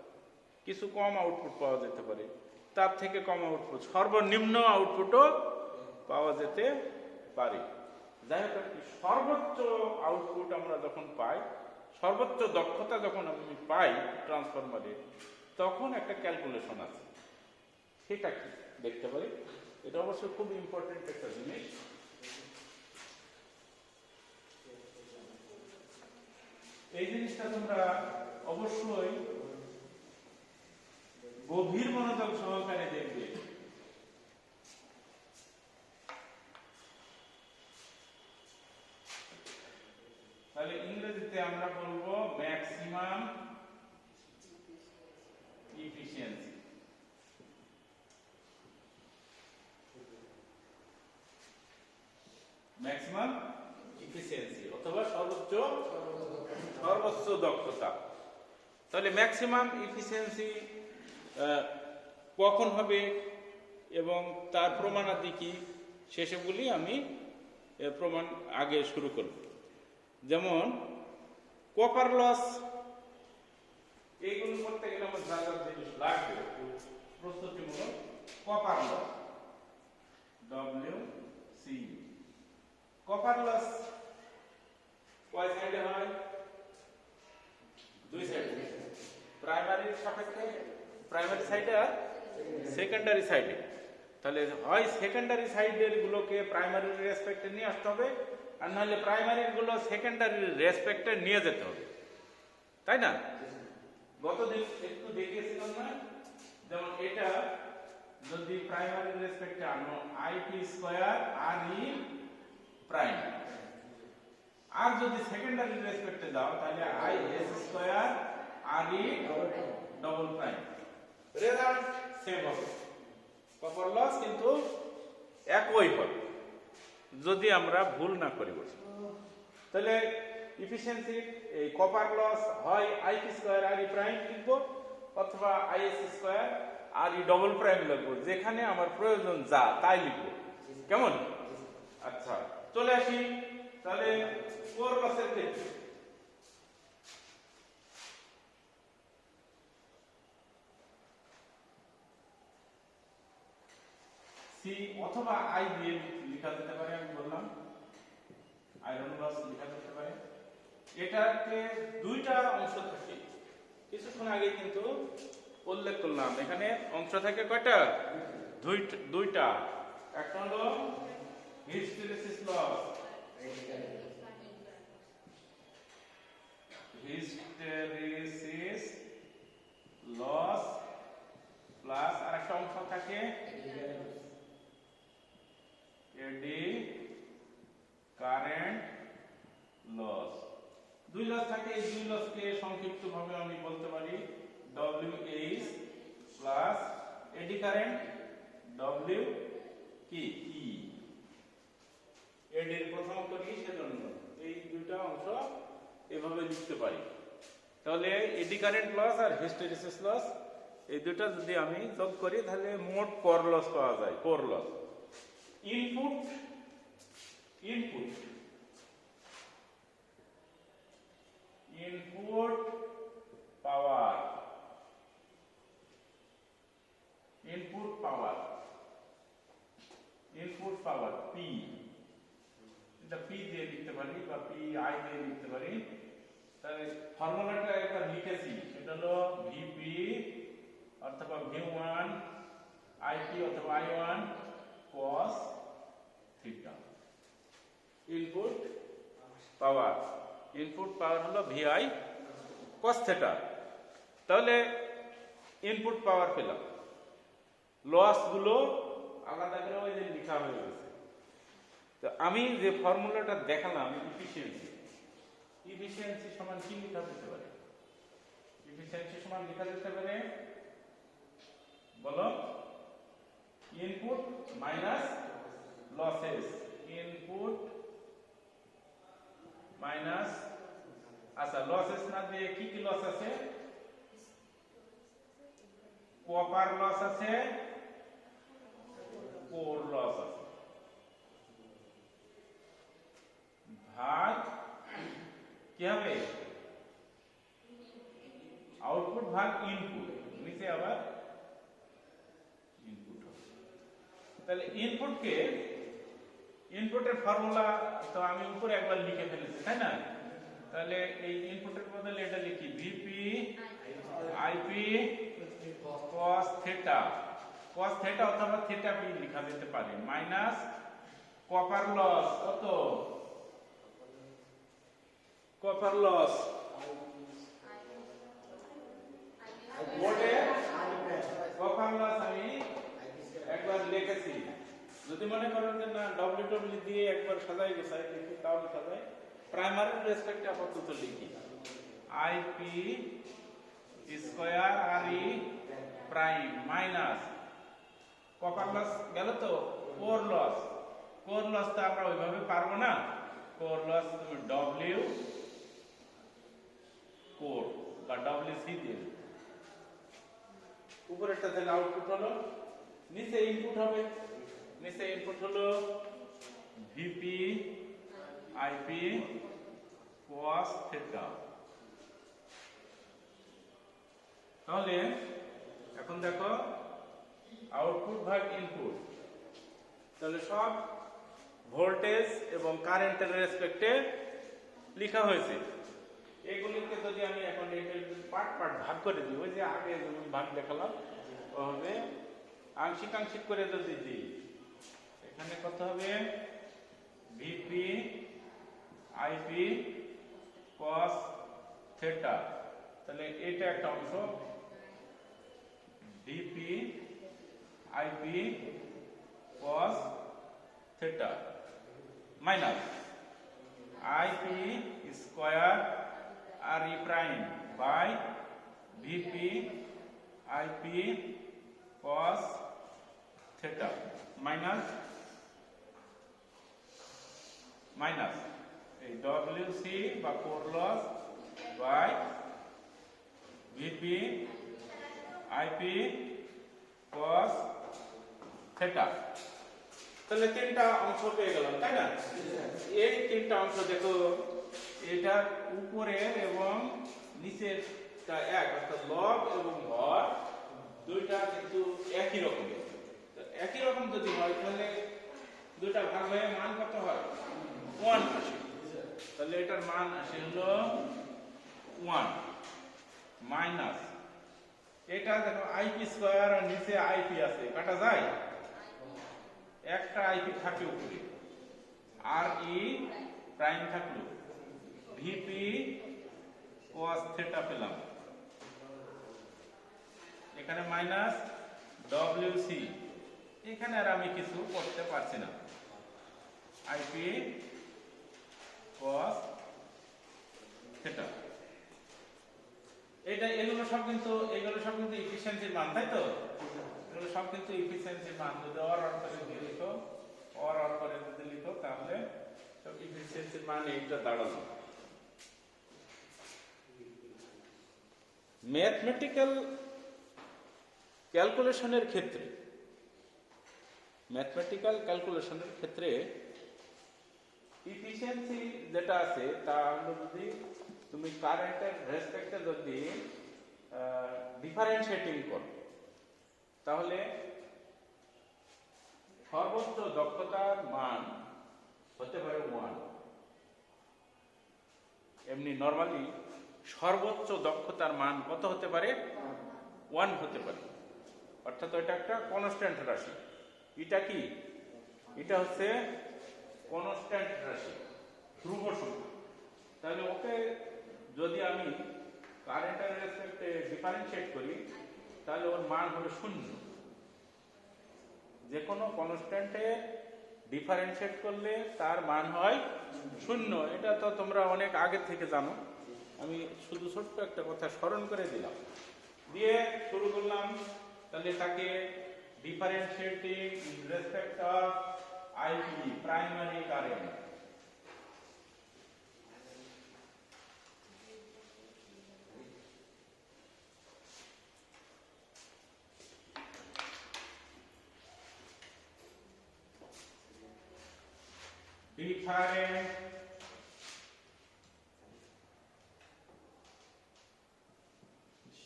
কিছু কম আউটপুট পাওয়া যেতে পারে, তার থেকে কম আউটপুট, সর্বনিম্ন আউটপুটও পাওয়া যেতে পারে। যাই হোক, সর্বোচ্চ আউটপুট আমরা যখন পাই, সর্বোচ্চ দক্ষতা যখন আমি পাই ট্রান্সফরমারে, তখন একটা ক্যালকুলেশন আছে। সেটা কি দেখতে পারি, এটা অবশ্যই খুব ইম্পর্টেন্ট একটা জিনিস। এই জিনিসটা তোমরা অবশ্যই গভীর মনোযোগ সহকারে দেখবে। তাহলে ইংরেজিতে আমরা বলবো ম্যাক্সিমাম ইফিসিয়েন্সি। ম্যাক্সিমাম ইফিসিয়েন্সি অথবা সর্বোচ্চ দক্ষতা। তাহলে ম্যাক্সিমাম ইফিসিয়েন্সি কখন হবে এবং তার প্রমাণাদি কি, সেসবগুলি আমি প্রমাণ আগে শুরু করব। যেমন কপার লস, এইগুলো করতে গেলে আমার যা যা জিনিস লাগবে প্রস্তুতিমূলক। Copper loss, WC। Copper loss কয় সাইডে হয়? দুই সাইডে, প্রাইমারির সাপেক্ষে, প্রাইমারি সাইডে আর সেকেন্ডারি সাইডে। তাহলে হয় সেকেন্ডারি সাইডের গুলোকে প্রাইমারির রেসপেক্টে নিয়ে আসতে হবে, আর নাহলে প্রাইমারির গুলো সেকেন্ডারি রেসপেক্টে নিয়ে যেতে হবে, তাই না? গতদিন একটু দেখিয়েছিলাম না, যেমন এটা যদি প্রাইমারি রেসপেক্টে আনো IP square R E prime, আর যদি সেকেন্ডারি রেসপেক্টে দাও তাহলে I S square R E double prime. Result same হবে, কপার লস কিন্তু একই হবে যদি আমরা ভুল না করি বসে। তাহলে ইফিসিয়েন্সি এই কপার লস হয় IP square R E prime লিখবো, অথবা IS square R E double prime লিখবো, যেখানে আমার প্রয়োজন যা তাই লিখবো। কেমন? আচ্ছা, চলে আসি তাহলে কোর লসের ক্ষেত্রে। সি অথবা আই দিয়ে লেখা যেতে পারে, আমি বললাম আয়রন লস লেখা যেতে পারে। এটাতে দুইটা অংশ থাকে, কিছুক্ষণ আগে কিন্তু উল্লেখ করলাম। এখানে অংশ থাকে কয়টা? দুইটা, একটা হলো hysteresis loss, hysteresis loss plus আরেকটা অংশ থাকে এডি কারেন্ট লস। দুই লস থাকে, এই দুই লসকে সংক্ষিপ্ত ভাবে আমি বলতে পারি WH plus eddy current W কি ই। এডির প্রথম করি সেজন্য এই দুইটা অংশ এভাবে লিখতে পারি। তাহলে এডি কারেন্ট লস আর হিস্টেরেসিস লস এই দুটো যদি আমি যোগ করি তাহলে মোট কোর লস পাওয়া যায়। Core loss input input input power, input power, input power P, এটা পি দিয়ে লিখতে পারি বা পি আই দিয়ে লিখতে পারি। তাহলে ফর্মুলাটা একবার লিখেছি, সেটা হলো ভিপি অথবা V1 আইপি অথবা I1 cos theta. Input power, input পাওয়ার হলো VI cos থিটা। তাহলে ইনপুট পাওয়ার পেলাম, লস গুলো আলাদা করে ওই যে লেখা হয়ে গেছে। তো আমি যে ফর্মুলাটা দেখালাম ইফিসিয়েন্সি, ইফিসিয়েন্সি সমান কি লেখা যেতে পারে? ইফিসিয়েন্সি সমান লেখা যেতে পারে, বলো, input minus losses, input minus, আচ্ছা লসেস না দিয়ে কি কি লস আছে? কপার লস আছে, কোর লস আছে, ভাগ কি হবে? আউটপুট ভাগ ইনপুট, নিচে আবার ইনপুট হবে। তাহলে ইনপুটকে, ইনপুটের ফর্মুলা তো আমি উপরে একবার লিখে ফেলেছি, তাই না? তাহলে এই ইনপুটের বদলে এটা লিখি VP IP cos theta, cos theta অথবা থিটা পি লেখা যেতে পারে, মাইনাস কপার লস, কত কপার লস বোর্ডে, কপার লস আমি একবার লিখেছি। যদি মনে করেন যে না ডব্লিউ দিয়ে একবার সাজাই গোছাই লিখি, তাহলে সাজাই প্রাইমারির রেসপেক্টে আপাতত লিখি IP square R E prime minus copper loss গেল তো কোর লস, কোর লস তো আমরা ওইভাবে পারবো না, কোর লস তুমি ডব্লিউ কোর বা ডব্লিউসি দিয়ে, উপরেরটা তাহলে আউটপুট হলো, নিচে ইনপুট হবে, নিচে ইনপুট হলো ভিপি আইপি cos থিটা। তাহলে এখন দেখো আউটপুট ভাগ ইনপুট, তাহলে সব ভোল্টেজ এবং কারেন্টের রেসপেক্টে লেখা হয়েছে। এগুলিকে যদি আমি এখন পার্ট পার্ট ভাগ করে দিই, ওই যে আগে যেমন ভাগ দেখালাম ওভাবে আংশিক আংশিক করে যদি দিই, এখানে কত হবে ভিপি আইপি cos থিটা, তাহলে এটা একটা অংশ VP IP cos theta minus IP square R E prime by VP IP cos theta minus minus এই ডব্লিউসি বা core loss by VP IP cos theta. তাহলে তিনটা অংশ পেয়ে গেলাম, তাই না? এই তিনটা অংশ দেখো, এটা উপরের এবং নিচেরটা এক, অর্থাৎ লব এবং হর দুইটা কিন্তু একই রকমের। একই রকম যদি হয় তাহলে দুইটা ভাগ হয়ে মান কত হয়? 1 আসে। তাহলে এটার মান আসে হলো 1 মাইনাস এটা দেখো আইপি স্কয়ার আর নিচে আইপি আছে, কাটা যায়? একটা আইপি থাকে উপরে, আর ই প্রাইম থাকলো, ভিপি cos থিটা পেলাম, এখানে মাইনাস ডব্লিউসি, এখানে আর আমি কিছু করতে পারছি না, আইপি cos থিটা। এগুলো সব কিন্তু এফিসিয়েন্সির মান, তাই তো? এগুলো সব কিন্তু এফিসিয়েন্সির মান। যদি অর করে দিয়ে লিখো, অর করে যদি লিখো, তাহলে সব এফিসিয়েন্সির মান এইটা দাঁড়ালো। ম্যাথমেটিক্যাল ক্যালকুলেশনের ক্ষেত্রে ইফিসিয়েন্সি যেটা আছে তা হলো, যদি তুমি কারেন্টের রেসপেক্টে যদি ডিফারেন্সিয়েটিং করো, তাহলে সর্বোচ্চ দক্ষতার মান হতে পারে 1। এমনি নরমালি সর্বোচ্চ দক্ষতার মান কত হতে পারে? 1 হতে পারে। অর্থাৎ এটা একটা কনস্ট্যান্ট রাশি। এটা কি? এটা হচ্ছে কনস্ট্যান্ট রাশি, ধ্রুব সংখ্যা। তাহলে ওকে যদি আমি কারেন্টের রেসপেক্টে ডিফারেন্সিয়েট করি, তাহলে ওর মান হবে 0। যে কোনো কনস্ট্যান্টে ডিফারেন্সিয়েট করলে তার মান হয় 0। এটা তো তোমরা অনেক আগে থেকে জানো, আমি শুধু ছোট্ট একটা কথা স্মরণ করে দিলাম, দিয়ে শুরু করলাম। তাহলে তাকে differentiating in respect of IP, primary current.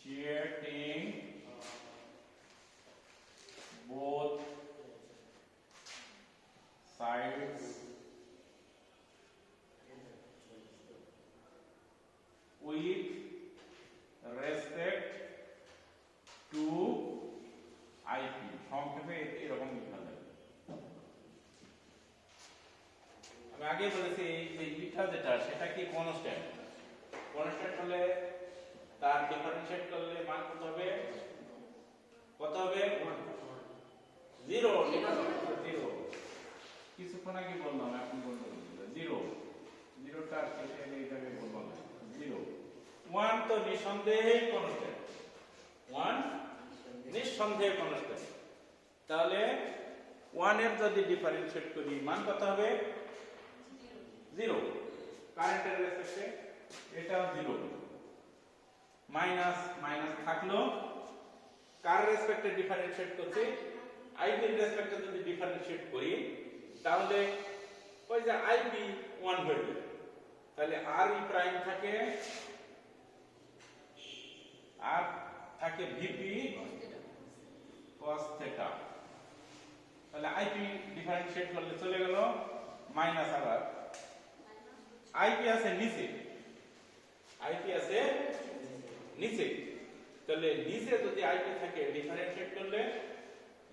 Differentiating both sides with respect to IP, সংক্ষেপে এরকম লেখা যায়। আমি আগে বলেছি এই যে ইটা যেটা, সেটা কি কনস্ট্যান্ট। কনস্ট্যান্ট হলে তার ডিফারেন্সিয়েট করলে মান কত হবে? 0। 0 কিছুক্ষণ আগে বললাম, এখন বলতে 0। 0টা কেটে এই জায়গায় বললাম 0। 1 তো নিঃসন্দেহে কনস্ট্যান্ট, 1 নিঃসন্দেহে কনস্ট্যান্ট। তাহলে 1 এর যদি ডিফারেন্সিয়েট করি, মান কত হবে? 0। কারেন্টের রেসপেক্টে এটাও 0। মাইনাস মাইনাস থাকলো, কার রেসপেক্টে ডিফারেন্সিয়েট করছি? আইপি এর রেসপেক্টে যদি ডিফারেন্সিয়েট করি, তাহলে ওই যে আইপি 1 হয়ে যাবে। তাহলে আর ই প্রাইম থাকে, আর থাকে ভিপি cos থিটা। তাহলে আইপি ডিফারেন্সিয়েট করলে চলে গেল মাইনাস, আবার আইপি আছে নিচে, আইপি আছে নিচে। তাহলে নিচে যদি আইপি থাকে, ডিফারেন্সিয়েট করলে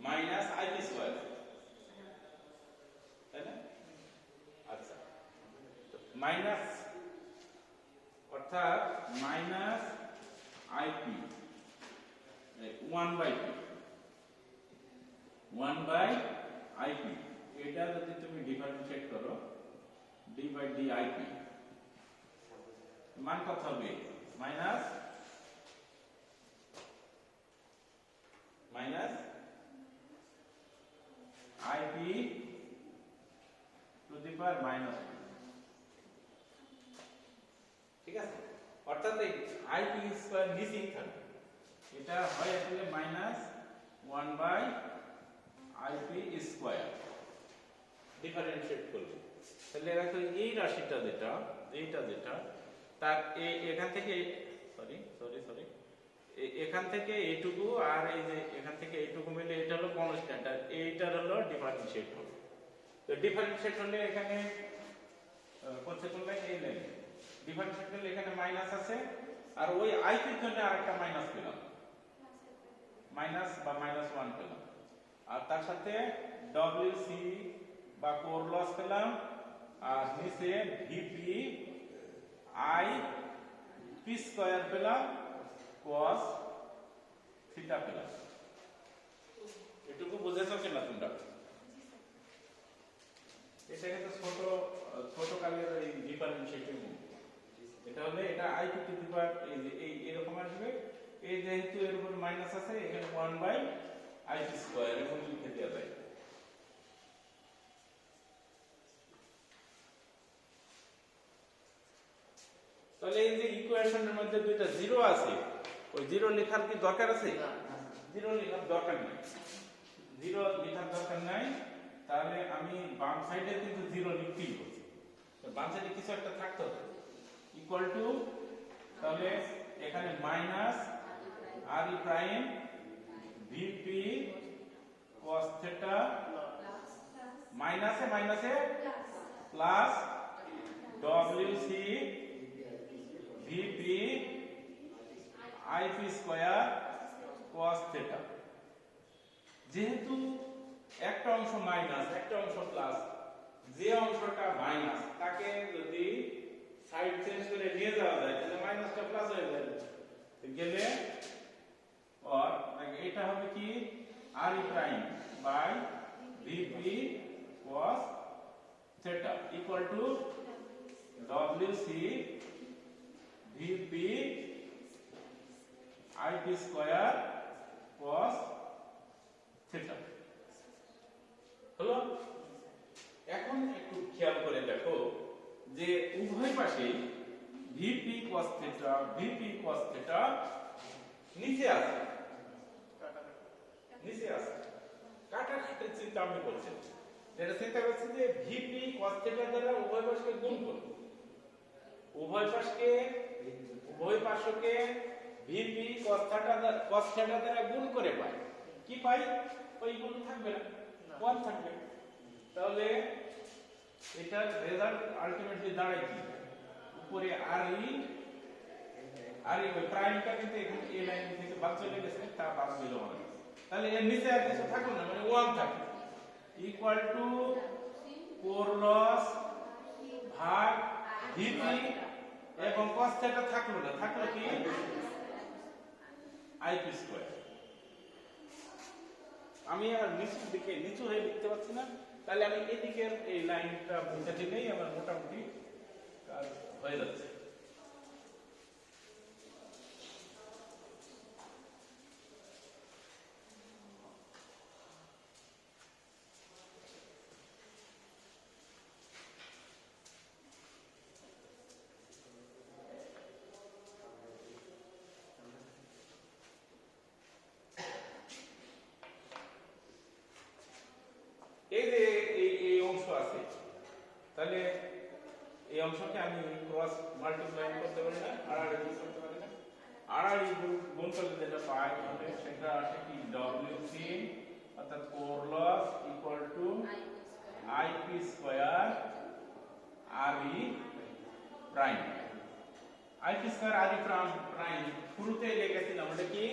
মাইনাস আইপি স্কয়ার, তাই না? আচ্ছা, মাইনাস অর্থাৎ মাইনাস আইপি 1/p, 1/ip। এটা যদি তুমি ডিফারেন্সিয়েট করো, d/dip, মান কত হবে? Minus ip to the power minus. ঠিক আছে? অর্থাৎ এই ip স্কয়ার মিসিং থাকবে, এটা হয় আসলে মাইনাস 1/ip স্কয়ার ডিফারেন্সিয়েট করলে। তাহলে দেখো এই রাশিটা যেটা, এইটা যেটা, তার এখান থেকে সরি এখান থেকে এইটুকু আর এই যে এখান থেকে এইটুকু মিলে এটা হলো কনস্ট্যান্ট, আর এইটার হলো ডিফারেন্সিয়েট হবে। তো ডিফারেন্সিয়েট হলে এখানে করতে করলে এই লাইন ডিফারেন্সিয়েট করলে এখানে মাইনাস আছে, আর ওই আইপির জন্য আরেকটা মাইনাস পেলাম, মাইনাস বা -1 পেলাম। আর তার সাথে ডব্লিউসি বা কোর লস পেলাম, আর নিচে ভিপি আই পি স্কয়ার পেলাম কস থিটা পেলাম। এটুকু বুঝেছো কিনা তোমরা? এটা কিন্তু ছোট কালের এই ডিফারেন্সিয়েটিভ। এটা হলে এটা আই টু দি পাওয়ার এই এরকম আসবে। এই যেহেতু এর উপর মাইনাস আছে, এখানে 1/i² এরকম লিখে দেওয়া যায়। তাহলে এই যে ইকুয়েশনের মধ্যে দুইটা জিরো আছে, ওই জিরো লেখার কি দরকার আছে? জিরো লেখার দরকার নাই, জিরো লেখার দরকার নাই। তাহলে আমি বাম সাইডে কিন্তু জিরো লিখতেই করছি, বাম সাইডে কিছু একটা থাকতে হবে ইকুয়াল টু, তাহলে এখানে minus R E prime VP cos theta মাইনাসে মাইনাসে plus WC VP IP square cos theta. যেহেতু একটা অংশ মাইনাস একটা অংশ প্লাস, যে অংশটা মাইনাস তাকে যদি সাইড চেঞ্জ করে নিয়ে যাওয়া যায় তাহলে মাইনাসটা প্লাস হয়ে যাবে গেলে, আর এটা হবে কি R E prime by VP cos theta equal to WC VP IP square cos theta হলো। এখন একটু খেয়াল করে দেখো যে উভয় পাশেই VP cos theta VP cos theta নিচে আছে, নিচে আছে, কাটাকাটির চিন্তা আমি করছি। যেটা চিন্তা করছি যে ভিপি cos থিটা দ্বারা উভয় পাশকে গুণ করব, উভয় পাশকে ভিপি cos থিটা দ্বারা গুণ করে পাই। কি পাই? ওই গুণ থাকবে না, 1 থাকবে। তাহলে এটার রেজাল্ট আলটিমেটলি দাঁড়ায় কি? উপরে আর ই ওই প্রাইমটা কিন্তু এখানে এই লাইন থেকে বাদ চলে গেছে, তা বাদ দিল মানে। তাহলে এর নিচে আর কিছু থাকলো না, মানে 1 থাকবে ইকুয়াল টু কোর লস ভাগ ভিপি এবং cos থিটা থাকলো না, থাকলো কি আইপি স্কয়ার। আমি আর নিচের দিকে নিচু হয়ে লিখতে পারছি না, তাহলে আমি এদিকের এই লাইনটা বুঝে দিলেই আমার মোটামুটি কাজ হয়ে যাচ্ছে। এই যে এই অংশ আছে, তাহলে এই অংশকে আমি ক্রস মাল্টিপ্লাই করতে পারি না, আড়াআড়ি গুণ করতে পারি না। আড়াআড়ি গুণ করলে যেটা পাই হবে সেটা আসে কি ডব্লিউসি অর্থাৎ core loss equal to IP square R E prime. IP square R E prime শুরুতে লিখেছিলাম, ওটা কি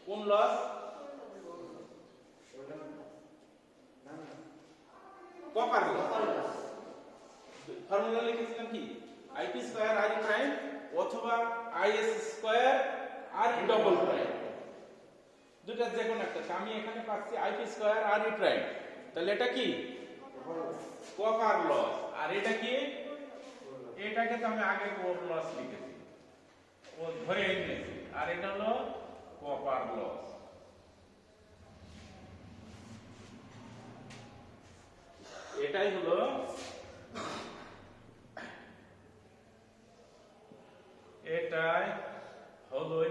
কোন লস? Copper loss. ফর্মুলা লিখেছিলাম কি IP square R E prime অথবা IS square R double prime, দুটো যে কোনো একটা। আমি এখানে পাচ্ছি IP square R E prime, তাহলে এটা কি কপার লস। আর এটা কি? এটাকে তো আমি আগে কোর লস লিখেছি, ও ধরে নিয়েছি, আর এটা হলো কপার লস। এটাই হলো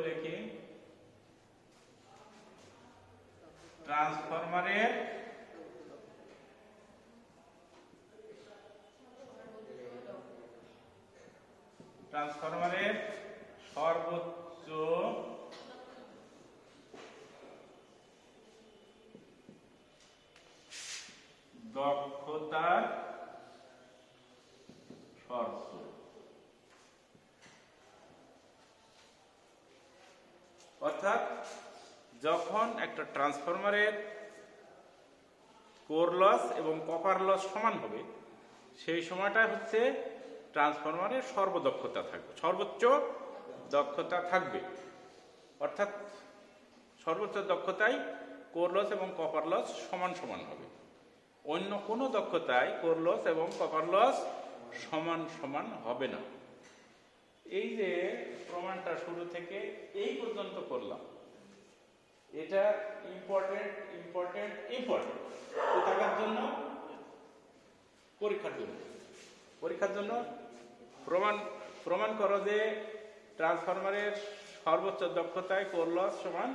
দেখি ট্রান্সফরমারের সর্বোচ্চ দক্ষতার শর্ত। অর্থাৎ যখন একটা ট্রান্সফরমারের কোর লস এবং কপার লস সমান হবে, সেই সময়টা হচ্ছে ট্রান্সফরমারের সর্বদক্ষতা থাকবে, সর্বোচ্চ দক্ষতা থাকবে। অর্থাৎ সর্বোচ্চ দক্ষতায় কোর লস এবং কপার লস সমান সমান হবে। অন্য কোনো দক্ষতায় কোর লস এবং কপার লস সমান সমান হবে না। এই যে প্রমাণটা শুরু থেকে এই পর্যন্ত করলাম, এটা ইম্পর্টেন্ট ইম্পর্টেন্ট ইম্পর্টেন্ট থাকার জন্য, পরীক্ষার জন্য প্রমাণ করো যে ট্রান্সফরমারের সর্বোচ্চ দক্ষতায় কোর লস সমান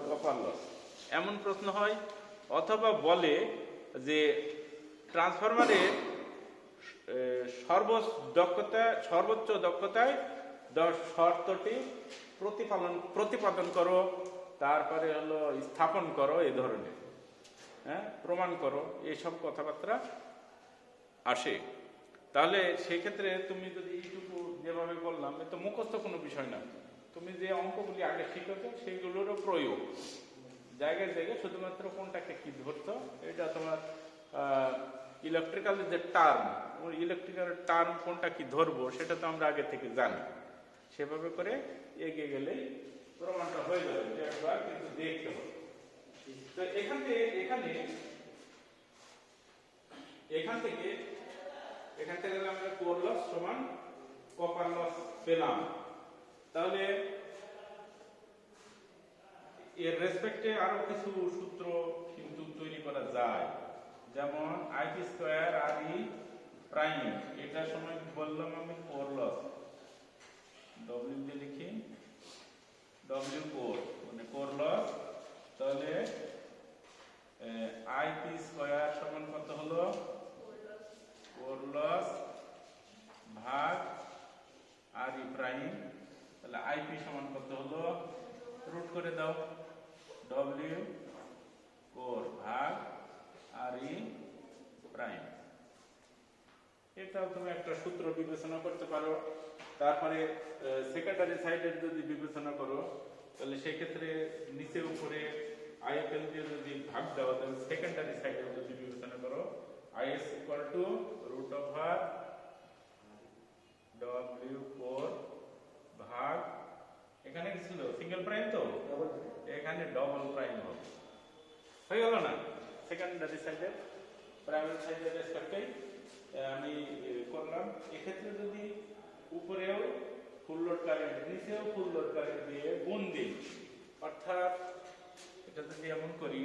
কপার লস, এমন প্রশ্ন হয়। অথবা বলে যে ট্রান্সফরমারের সর্বোচ্চ দক্ষতায় শর্তটি প্রতিপাদন করো, তারপরে হলো স্থাপন করো, এই ধরনের প্রমাণ করো, এইসব কথাবার্তা আসে। তাহলে সেক্ষেত্রে তুমি যদি এইটুকু যেভাবে বললাম, এ তো মুখস্থ কোনো বিষয় না, তুমি যে অঙ্কগুলি আগে শিখেছো সেইগুলোরও প্রয়োগ জায়গায় জায়গায়, শুধুমাত্র কোনটাকে কি ধরতো, এটা তোমার ইলেকট্রিক্যাল যে টার্ম, ইলেকট্রিক্যাল টার্ম কোনটা কি ধরবো সেটা তো আমরা আগে থেকে জানি। সেভাবে করে এগিয়ে গেলে প্রমাণটা হয়ে যাবে, একবার কিন্তু দেখতে হবে। তো এখান থেকে আমরা কোর লস সমান কপার লস পেলাম। তাহলে এর রেসপেক্টে আরো কিছু সূত্র কিন্তু তৈরি করা যায়, যেমন IP square R E prime, এটার সময় বললাম আমি কোর লস, ডব্লিউ দিয়ে লিখি, ডব্লিউ কোর মানে কোর লস। তাহলে আইপি স্কয়ার সমান কত হলো, কোর লস ভাগ আর ই প্রাইম। তাহলে আইপি সমান কত হলো, রুট করে দাও, ডব্লিউ কোর ভাগ আর ই প্রাইম। এটাও তুমি একটা সূত্র বিবেচনা করতে পারো। তারপরে সেকেন্ডারি সাইডের যদি বিবেচনা করো, তাহলে সেক্ষেত্রে নিচে উপরে আইএফএল দিয়ে যদি ভাগ দাও, তাহলে সেকেন্ডারি সাইডের যদি বিবেচনা করো, IS equal to root over W core ভাগ, এখানে কি ছিল সিঙ্গেল প্রাইম, তো এখানে ডবল প্রাইম হবে, হয়ে গেল না? সেকেন্ডারি সাইডের প্রাইমারি সাইডের রেসপেক্টে আমি করলাম। এক্ষেত্রে যদি উপরেও ফুল লোড কারেন্ট, নিচেও ফুল লোড কারেন্ট দিয়ে গুণ দিই, অর্থাৎ এটা যদি এমন করি,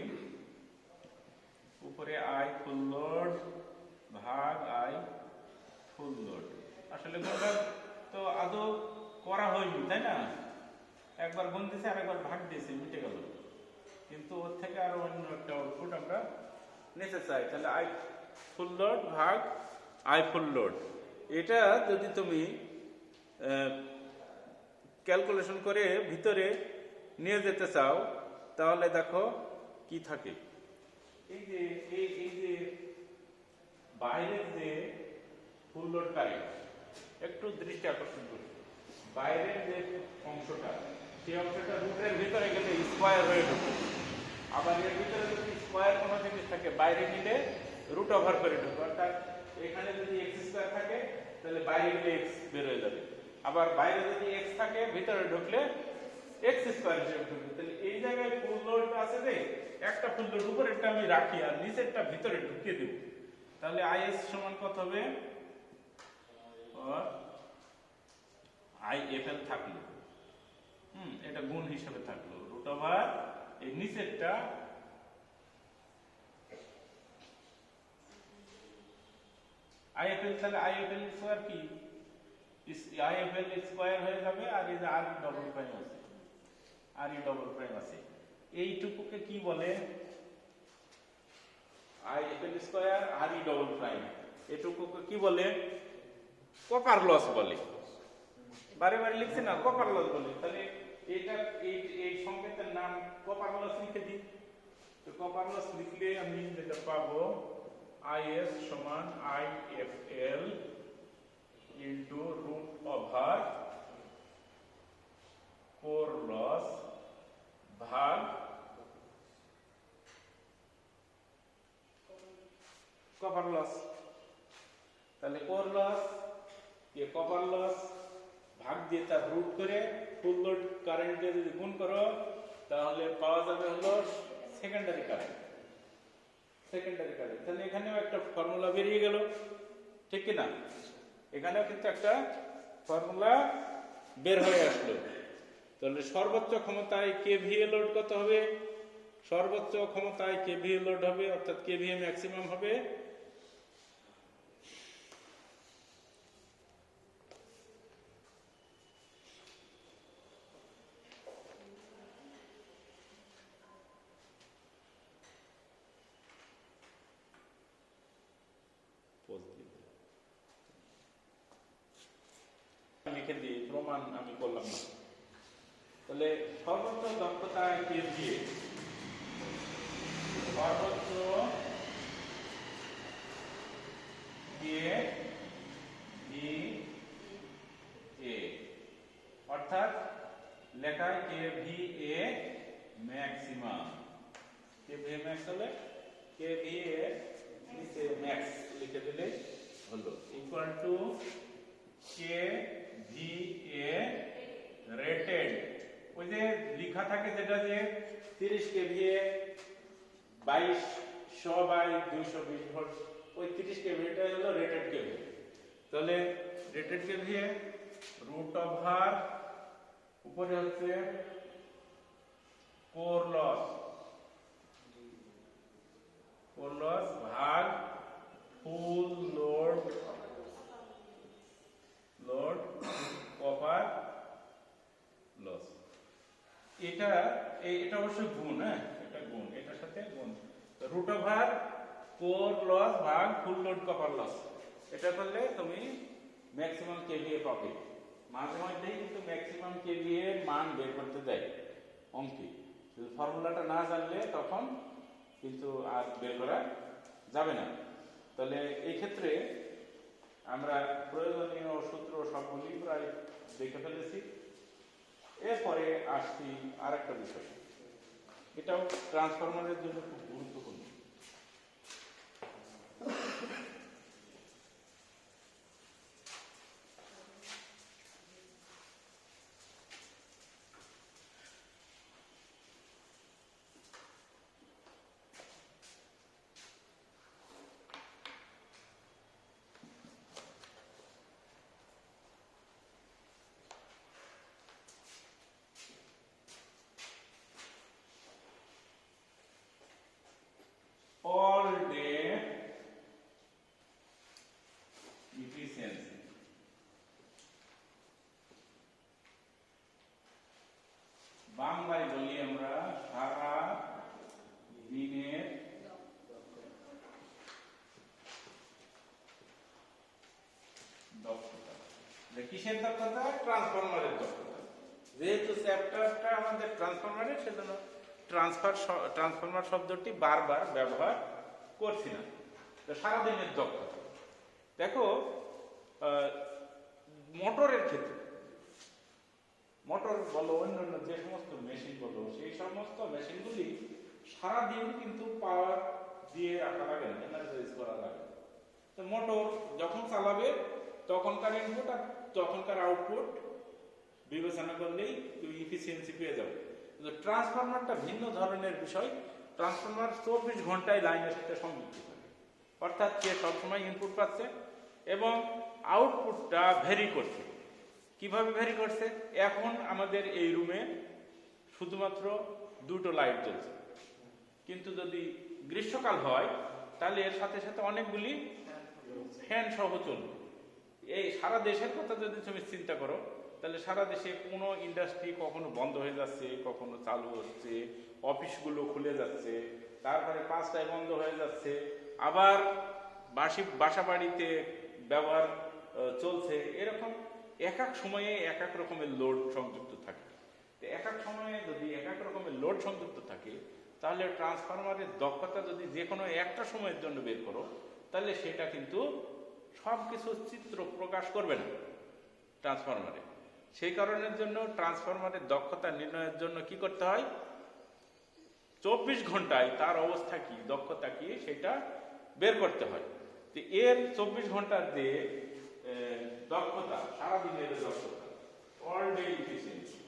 উপরে আই ফুল লোড ভাগ আই ফুল লোড, আসলে গুণটা তো আদৌ করা হয়নি, তাই না? একবার গুণ দিয়েছে আর একবার ভাগ দিয়েছে, মিটে গেল, কিন্তু ওর থেকে আরো অন্য একটা আউটপুট আমরা নিতে চাই। তাহলে আই ফুল লোড ভাগ আই ফুল লোড, এটা যদি তুমি ক্যালকুলেশন করে ভিতরে নিয়ে যেতে চাও, তাহলে দেখো কি থাকে। এই যে বাইরের যে ফুল লোড কারেন্ট, একটু দৃষ্টি আকর্ষণ করি, বাইরের যে অংশটা, সেই অংশটা রুটের ভিতরে গেলে স্কোয়ার হয়ে ঢুকে, আবার এর ভিতরে যদি স্কোয়ার কোনো জিনিস থাকে বাইরে নিলে রুট ওভার করে ঢুকে, অর্থাৎ এখানে যদি এক্স স্কোয়ার থাকে তাহলে বাইরে গেলে এক্স বের হয়ে যাবে, আবার বাইরে যদি এক্স থাকে ভিতরে ঢুকলে এক্স স্কোয়ার হিসেবে ঢুকবে। তাহলে এই জায়গায় ফুল লোড আছে যে, একটা ফুল লোড উপরেরটা আমি রাখি আর নিচেরটা ভিতরে ঢুকিয়ে দেব, তাহলে আইএস সমান কত হবে, আইএফএল থাকলো, এটা গুণ হিসেবে থাকলো, রুট ওভার এই নিচেরটা আইএফএল, তাহলে আইএফএল স্কয়ার কি, আইএফএল স্কয়ার হয়ে যাবে, আর এই যে আর ডবল প্রাইম আছে, আর ই ডবল প্রাইম আছে, এইটুকুকে কি বলে, IFL square R E double prime, এটুকুকে কি বলে, কপার লস বলে। বারে বারে লিখছে না, কপার লস বলে। তাহলে এটা এই সংকেতের নাম কপার লস লিখে দিই। তো কপার লস লিখলে আমি যেটা পাবো, আইএস সমান IFL into root over core loss ভাগ কপার লস। তাহলে কোর লস কে কপার লস ভাগ দিয়ে তার রুট করে ফুল লোড কারেন্ট দিয়ে যদি গুণ করো তাহলে পাওয়া যাবে হলো সেকেন্ডারি কারেন্ট। সেকেন্ডারি কারেন্ট, তাহলে এখানেও একটা ফর্মুলা বেরিয়ে গেল, ঠিক কি না? এখানেও কিন্তু একটা ফর্মুলা বের হয়ে আসলো। তাহলে সর্বোচ্চ ক্ষমতায় কেভিএ লোড কত হবে? সর্বোচ্চ ক্ষমতায় কেভিএ লোড হবে অর্থাৎ কেভিএ ম্যাক্সিমাম হবে লিখে দিই, প্রমাণ আমি করলাম না। তাহলে সর্বোচ্চ দক্ষতায় কেভিএ, সর্বোচ্চ কেভিএ অর্থাৎ লেখায় কেভিএ ম্যাক্সিমাম। কেভিএ ম্যাক্স হলে কেভিএ নিচে ম্যাক্স লিখে দিলে হলো ইকুয়াল টু কেভিএ রেটেড। ওই যে লেখা থাকে যেটা যে 30 কেভিএ 2200/220 ভোল্ট, ওই 30 কেভিএটা হলো রেটেড কেভিএ। তাহলে রেটেড কেভিএ রুট ওভার উপরে হচ্ছে কোর লস, কোর লস ভাগ ফুল লোড কপার লস। এটা অবশ্যই গুণ, হ্যাঁ এটা গুণ, এটার সাথে গুণ। রুট ওভার কোর লস ভাগ ফুল লোড কপার লস, এটা করলে তুমি ম্যাক্সিমাম কেভিএ পাবে। মাঝে মধ্যেই কিন্তু ম্যাক্সিমাম কেভিএ এর মান বের করতে দেয় অঙ্কে, ফর্মুলাটা না জানলে তখন কিন্তু আর বের করা যাবে না। তাহলে এই ক্ষেত্রে আমরা প্রয়োজনীয় সূত্র সবগুলি প্রায় দেখে ফেলেছি। এরপরে আসছি আর একটা বিষয়, এটাও ট্রান্সফরমারের জন্য খুব গুরুত্বপূর্ণ। all day efficiency, বাংলায় বলি আমরা সারা দিনের দক্ষতা। কিসের দক্ষতা? ট্রান্সফরমারের দক্ষতা। যেহেতু চ্যাপ্টারটা আমাদের ট্রান্সফরমারের, সেজন্য ট্রান্সফরমার শব্দটি বারবার ব্যবহার করছি না। তো সারাদিনের দক্ষতা দেখো, মোটরের ক্ষেত্রে, মোটর বলো অন্যান্য যে সমস্ত মেশিন বলো, সেই সমস্ত মেশিনগুলি সারাদিন কিন্তু পাওয়ার দিয়ে রাখা লাগে না, এনার্জাইজ করা লাগে। তো মোটর যখন চালাবে তখনকার ইনপুট আর তখনকার আউটপুট বিবেচনা করলেই তুমি ইফিসিয়েন্সি পেয়ে যাবে। কিন্তু ট্রান্সফরমারটা ভিন্ন ধরনের বিষয়। ট্রান্সফরমার 24 ঘন্টায় লাইনের সাথে সংযুক্ত থাকে, অর্থাৎ সে সবসময় ইনপুট পাচ্ছে এবং আউটপুটটা ভেরি করছে। কিভাবে ভেরি করছে? এখন আমাদের এই রুমে শুধুমাত্র দুটো লাইট জ্বলছে, কিন্তু যদি গ্রীষ্মকাল হয় তাহলে এর সাথে সাথে অনেকগুলি ফ্যান সহ চলবে। এই সারা দেশের কথা যদি তুমি চিন্তা করো, তাহলে সারা দেশে কোনো ইন্ডাস্ট্রি কখনো বন্ধ হয়ে যাচ্ছে, কখনো চালু হচ্ছে, অফিসগুলো খুলে যাচ্ছে, তারপরে 5টায় বন্ধ হয়ে যাচ্ছে, আবার বাসা বাড়িতে ব্যবহার চলছে। এরকম এক এক সময়ে এক এক রকমের লোড সংযুক্ত থাকে। এক এক সময়ে যদি এক এক রকমের লোড সংযুক্ত থাকে, তাহলে ট্রান্সফরমারের দক্ষতা যদি যে কোনো একটা সময়ের জন্য বের করো, তাহলে সেটা কিন্তু সব কিছু চিত্র প্রকাশ করবে না ট্রান্সফরমারে। সেই কারণের জন্য ট্রান্সফরমারের দক্ষতা নির্ণয়ের জন্য কি করতে হয়? 24 ঘন্টায় তার অবস্থা কি, দক্ষতা কি, সেটা বের করতে হয়। তো এর 24 ঘন্টার যে দক্ষতা, সারাদিনের দক্ষতা, all day efficiency,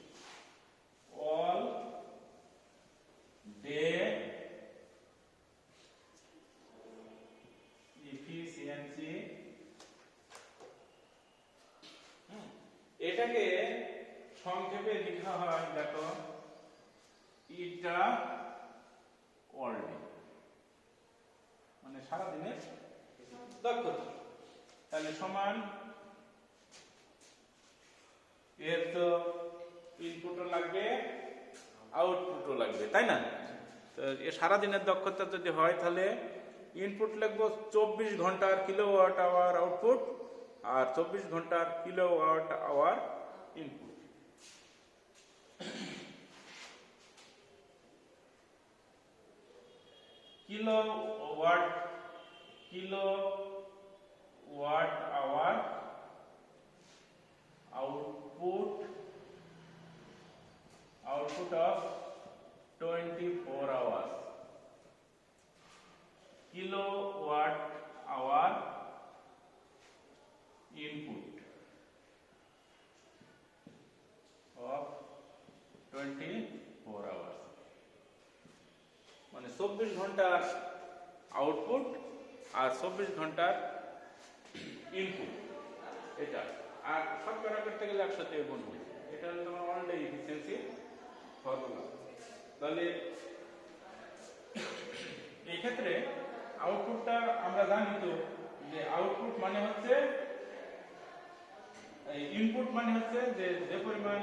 all day efficiency, এটাকে সংক্ষেপে লেখা হয়, দেখো, ইটা অল ডে, মানে সারাদিনের দক্ষতা। তাহলে সমান, এর তো ইনপুটও লাগবে আউটপুটও লাগবে, তাই না? তো এ সারাদিনের দক্ষতা যদি হয় তাহলে ইনপুট লিখবো 24 ঘন্টার কিলোওয়াট আওয়ার আউটপুট আর 24 ঘন্টার kilowatt hour input. Kilowatt hour output of 24 hours, kilowatt hour input of 24 hours, মানে 24 ঘন্টার আউটপুট আর 24 ঘন্টার ইনপুট। এটা আর সব করা করতে গেলে 100 দিয়ে গুণ হবে। এটা হলো তোমার অল ডে ইফিসিয়েন্সি ফর্মুলা। তাহলে এই ক্ষেত্রে আউটপুটটা আমরা জানি তো যে আউটপুট মানে হচ্ছে, ইনপুট মানে হচ্ছে যে পরিমাণ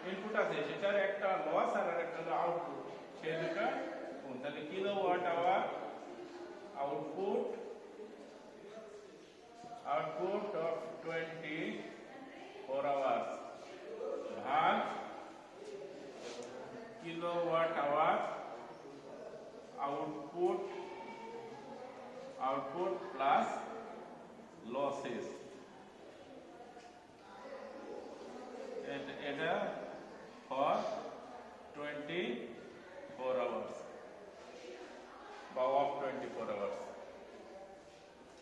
ইনপুট আছে সেটার একটা লস আর একটা হলো আউটপুট, সেই দুটো গুণ। তাহলে kilowatt hour output of 24 hours ভাগ kilowatt hour output plus losses, এটা ফর 24 hours বা অফ 24 hours।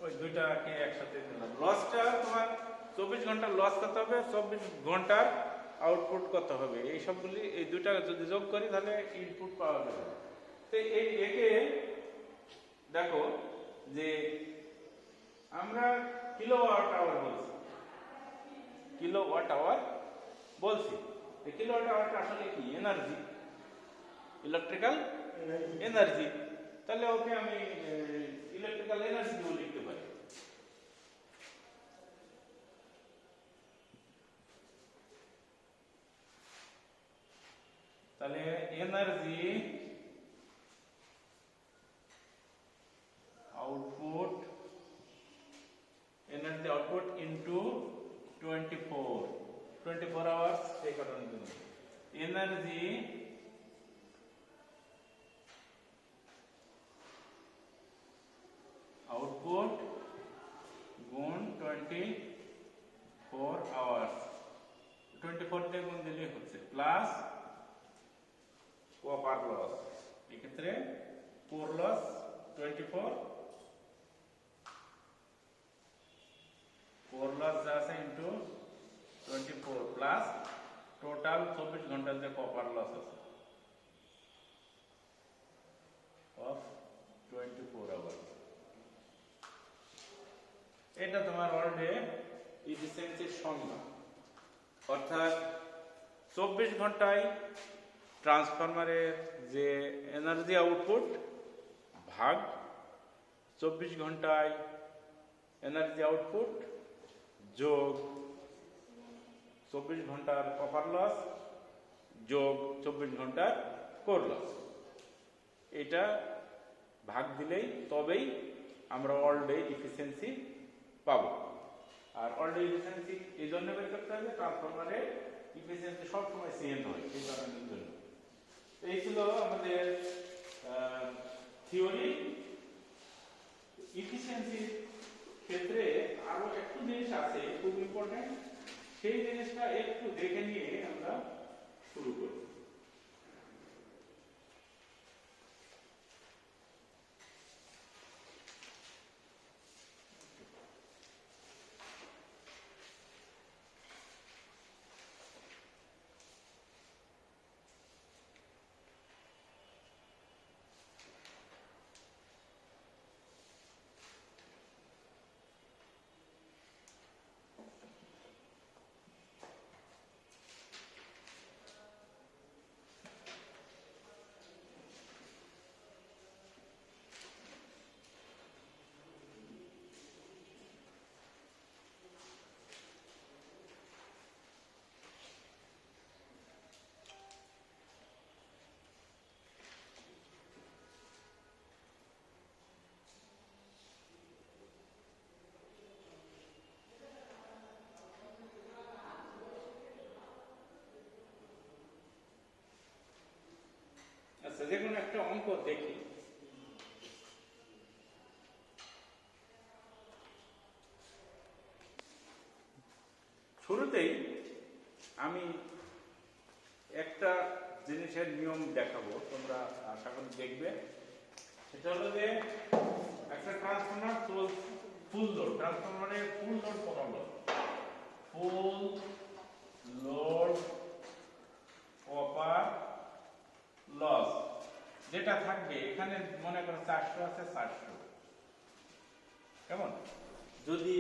ওই দুইটাকে একসাথে দিলাম। লসটা তোমার 24 ঘন্টার লস কত হবে, 24 ঘন্টার আউটপুট কত হবে, এই সবগুলি এই দুইটা যদি যোগ করি তাহলে ইনপুট পাওয়া যাবে। তো এই একে দেখো যে আমরা কিলোওয়াট আওয়ার বলছি, কিলোওয়াট আওয়ার বলছি। এই কিলোওয়াট আওয়ারটা আসলে কি? Energy, electrical energy. তাহলে ওকে আমি ইলেকট্রিক্যাল এনার্জি দিয়ে লিখতে পারি। তাহলে এনার্জি আউটপুট ইনটু 24 আওয়ার্স, এই কারণে এনার্জি আউটপুট গুণ 24 আওয়ার্স, 24 দিয়ে গুণ দিলে হচ্ছে প্লাস কপার লস। এক্ষেত্রে কোর লস 24, কোর লস যা আছে ইন্টু 24 প্লাস টোটাল 24 ঘন্টার যে কপার লস আছে অফ 24 আওয়ার্স। এটা তোমার অল ডে ইফিসিয়েন্সির সংজ্ঞা। অর্থাৎ 24 ঘন্টায় ট্রান্সফরমারের যে এনার্জি আউটপুট ভাগ 24 ঘন্টায় এনার্জি আউটপুট যোগ 24 ঘন্টার কপার লস যোগ 24 ঘন্টার কোর লস, এটা ভাগ দিলেই তবেই আমরা অল ডে ইফিসিয়েন্সি পাবো। আর অল ডে ইফিসিয়েন্সি এই জন্য বের করতে হবে, ট্রান্সফরমারের ইফিসিয়েন্সি সবসময় সেম হয় এই কারণের জন্য। এই ছিল আমাদের থিওরি। ইফিসিয়েন্সির ক্ষেত্রে আরো একটু জিনিস আছে খুব ইম্পর্টেন্ট, সেই জিনিসটা একটু দেখে নিয়ে আমরা শুরু করব। একটা অঙ্ক দেখি। শুরুতেই আমি একটা জিনিসের নিয়ম দেখাবো, তোমরা আশা করি দেখবে। সেটা হলো যে একটা ট্রান্সফরমার ফুল লোড, ট্রান্সফরমারের ফুল লোড কত হলো, ফুল লোড কপার লস যেটা থাকবে এখানে মনে করো 400 আছে, 400 কেমন। যদি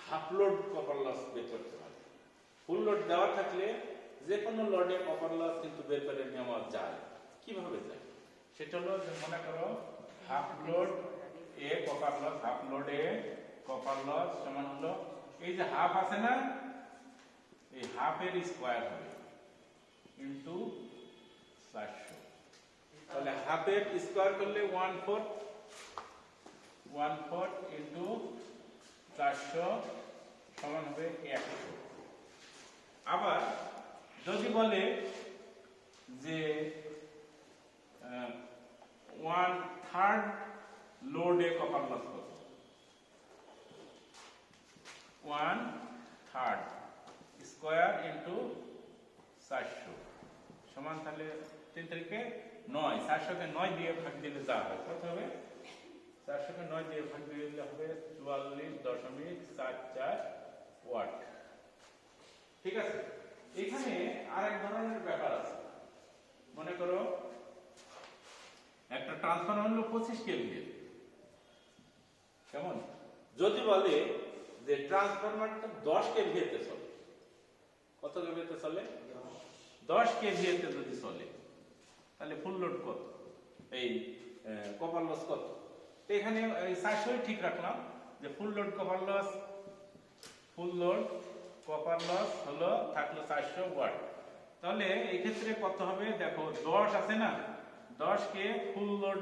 হাফ লোড কপার লস বের করতে পারে, ফুল লোড দেওয়া থাকলে যে কোনো লোডে কপার লস কিন্তু বের করে নেওয়া যায়। কিভাবে যায় সেটা হলো যে মনে করো হাফ লোড এ কপার লস, হাফ লোড এ কপার লস সমান হলো এই যে হাফ আছে না, এই হাফের স্কয়ার হবে ইনটু 400। তাহলে হাফের স্কয়ার করলে 1/4 ইনটু 400 সমান হবে 100। আবার যদি বলে যে 1/3 লোডে কপার লস কত, 1/3 স্কয়ার ইনটু 400 সমান তাহলে 3 তারিখে 9, 400 কে 9 দিয়ে ভাগ দিলে যা হয় কত হবে, 400 কে 9 দিয়ে ভাগ দিলে হবে 44.44 ওয়াট। ঠিক আছে। এখানে আরেক ধরনের ব্যাপার আছে। মনে করো একটা ট্রান্সফরমার হলো 25 কেভিএ, কেমন। যদি বলে যে ট্রান্সফরমারটা 10 কেভিএ তে চলে, কত কেভিএ তে চলে, 10 কেভিএ তে যদি চলে তাহলে ফুল লোড কত, এই কপার লস কত। তো এখানে 400 ঠিক রাখলাম যে full load copper loss, full load copper loss হলো থাকলো 400 ওয়াট। তাহলে এই ক্ষেত্রে কত হবে দেখো, 10 আছে না, 10 কে ফুল লোড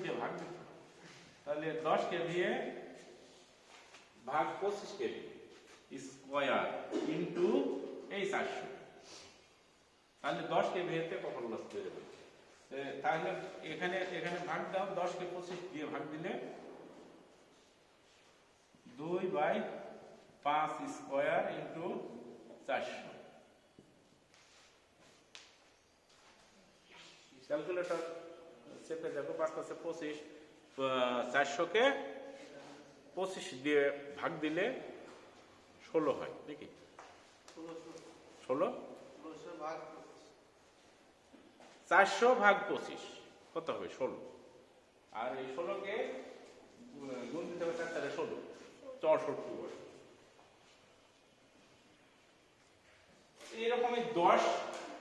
দিয়ে ভাগ দিতে, তাহলে 10 কে দিয়ে ভাগ 25 কেভি স্কয়ার ইনটু এই 400, তাহলে 10 কেভি তে কপার লস পেয়ে যাবে। তাহলে এখানে ভাগ দাও, 10 কে 25 দিয়ে ভাগ দিলে 2/5 স্কয়ার ইনটু 400। ক্যালকুলেটর চেপে দেখো, 5 5 25, 400 কে 25 দিয়ে ভাগ দিলে 16 হয় নাকি, 16 400 ভাগ 25 কত হবে 16, আর এই 16 কে গুণ দিতে হবে 4 তাহলে 16, 64 ওয়াট। এইরকমই 10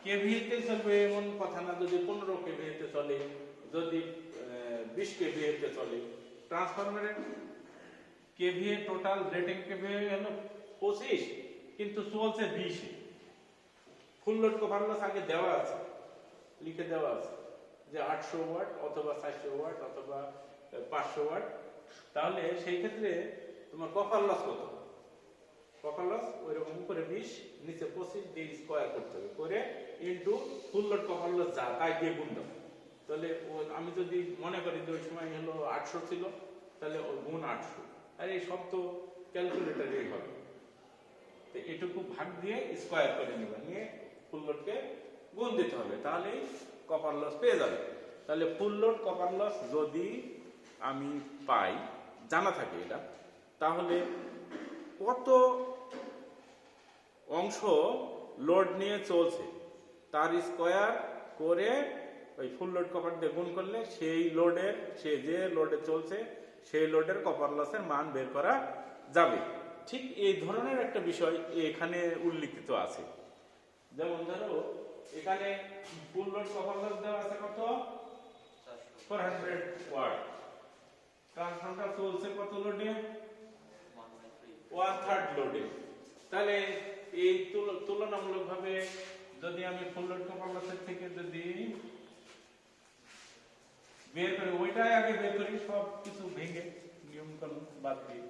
কেভিএ তে চলবে এমন কথা না, যদি 15 কেভিএ তে চলে, যদি 20 কেভিএ তে চলে। ট্রান্সফরমারের কেভিএ টোটাল রেটিং কেভিএ হলো 25 কিন্তু চলছে 20 এ। ফুল লোড কপার লস আগে দেওয়া আছে, লিখে দেওয়া আছে যে 800 ওয়াট অথবা 400 ওয়াট অথবা 500 ওয়াট। তাহলে সেই ক্ষেত্রে তোমার কপার লস কত, কপার লস ওইরকম উপরে 20 নিচে 25 দিয়ে স্কয়ার করতে হবে, করে into full load copper loss যা তাই দিয়ে গুণ দাও। তাহলে আমি যদি মনে করি যে ওই সময় হলো 800 ছিল, তাহলে ওই গুণ 800, আর এই সব তো ক্যালকুলেটরেই হবে। তো এটুকু ভাগ দিয়ে স্কয়ার করে নেবে, নিয়ে ফুল লোডকে গুণ দিতে হবে, তাহলেই কপার লস পেয়ে যাবে। তাহলে ফুল লোড কপার লস যদি আমি পাই, জানা থাকে এটা, তাহলে কত অংশ লোড নিয়ে চলছে তার স্কয়ার করে ওই ফুল লোড কপার দিয়ে গুণ করলে সেই লোডের, সে যে লোডে চলছে সেই লোডের কপার লসের মান বের করা যাবে। ঠিক এই ধরনের একটা বিষয় এখানে উল্লিখিত আছে। যেমন ধরো এখানে ফুল লোড কপার লস দেওয়া আছে কত, 400 ওয়াট। ট্রান্সফরমারটা চলছে কত লোডে, 1/3 লোডে। তাহলে এই তুলনামূলকভাবে যদি আমি ফুল লোড কপার লসের থেকে যদি বের করি, ওইটাই আগে বের করি, সব কিছু ভেঙে নিয়ম কানুন বাদ দিয়ে।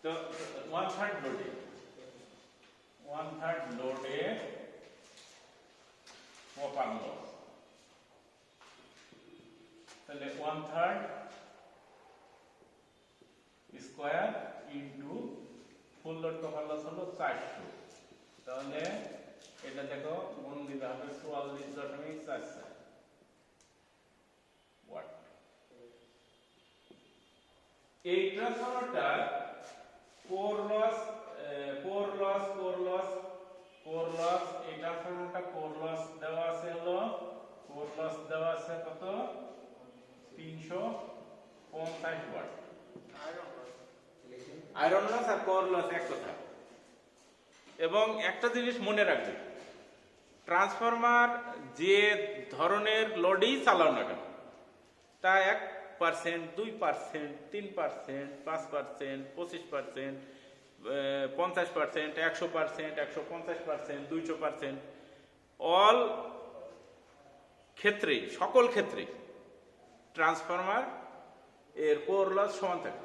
তো 1/3 লোডে 1/3 লোডে কপার লস, তাহলে 1/3 square into full load copper loss হলো 400, তাহলে এটা দেখো গুণ দিতে হবে 44.4 ওয়াট। এই ট্রান্সফরমারটা কোর লস এই ট্রান্সফরমারটা কোর লস দেওয়া আছে হলো কত 350 ওয়াট। আয়রন লস আর কোর লস এক কথা। এবং একটা জিনিস মনে রাখবে, ট্রান্সফরমার যে ধরনের লোডেই চালাও না কেন, তা 1%, 2%, 3%, 5%, 25%, 50%, 100%, 150%, 200%, অল ক্ষেত্রে, সকল ক্ষেত্রে ট্রান্সফরমার এর কোর লস সমান থাকে।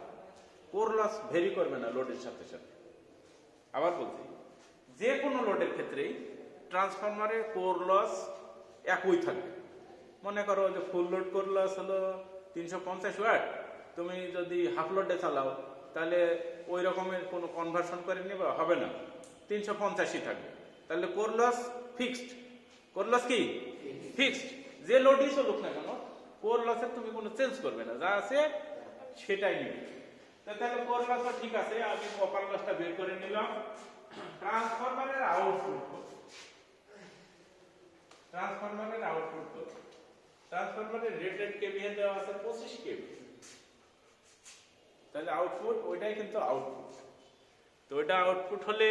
কোর লস ভেরি করবে না লোডের সাথে সাথে। আবার বলছি, যে কোনো লোডের ক্ষেত্রেই ট্রান্সফরমারের কোর লস একই থাকবে। মনে করো যে ফুল লোড কোর লস হলো 350 ওয়াট, তুমি যদি হাফ লোডে চালাও তাহলে ওই রকমের কোনো কনভার্সন করে নেবে হবে না, 350ই থাকবে। তাহলে core loss fixed. Core loss কি ফিক্সড, যে লোডই চলুক না কেন কোর লসের তুমি কোনো চেঞ্জ করবে না, যা আছে সেটাই নিবে। তাহলে কোর লস ঠিক আছে, আমি কপার লসটা বের করে নিলাম। ট্রান্সফরমারের আউটপুট ট্রান্সফরমারের রেটেড কেভিএ দেওয়া আছে 25 কেভি, তাহলে আউটপুট ওইটাই কিন্তু আউটপুট। তো ওইটা আউটপুট হলে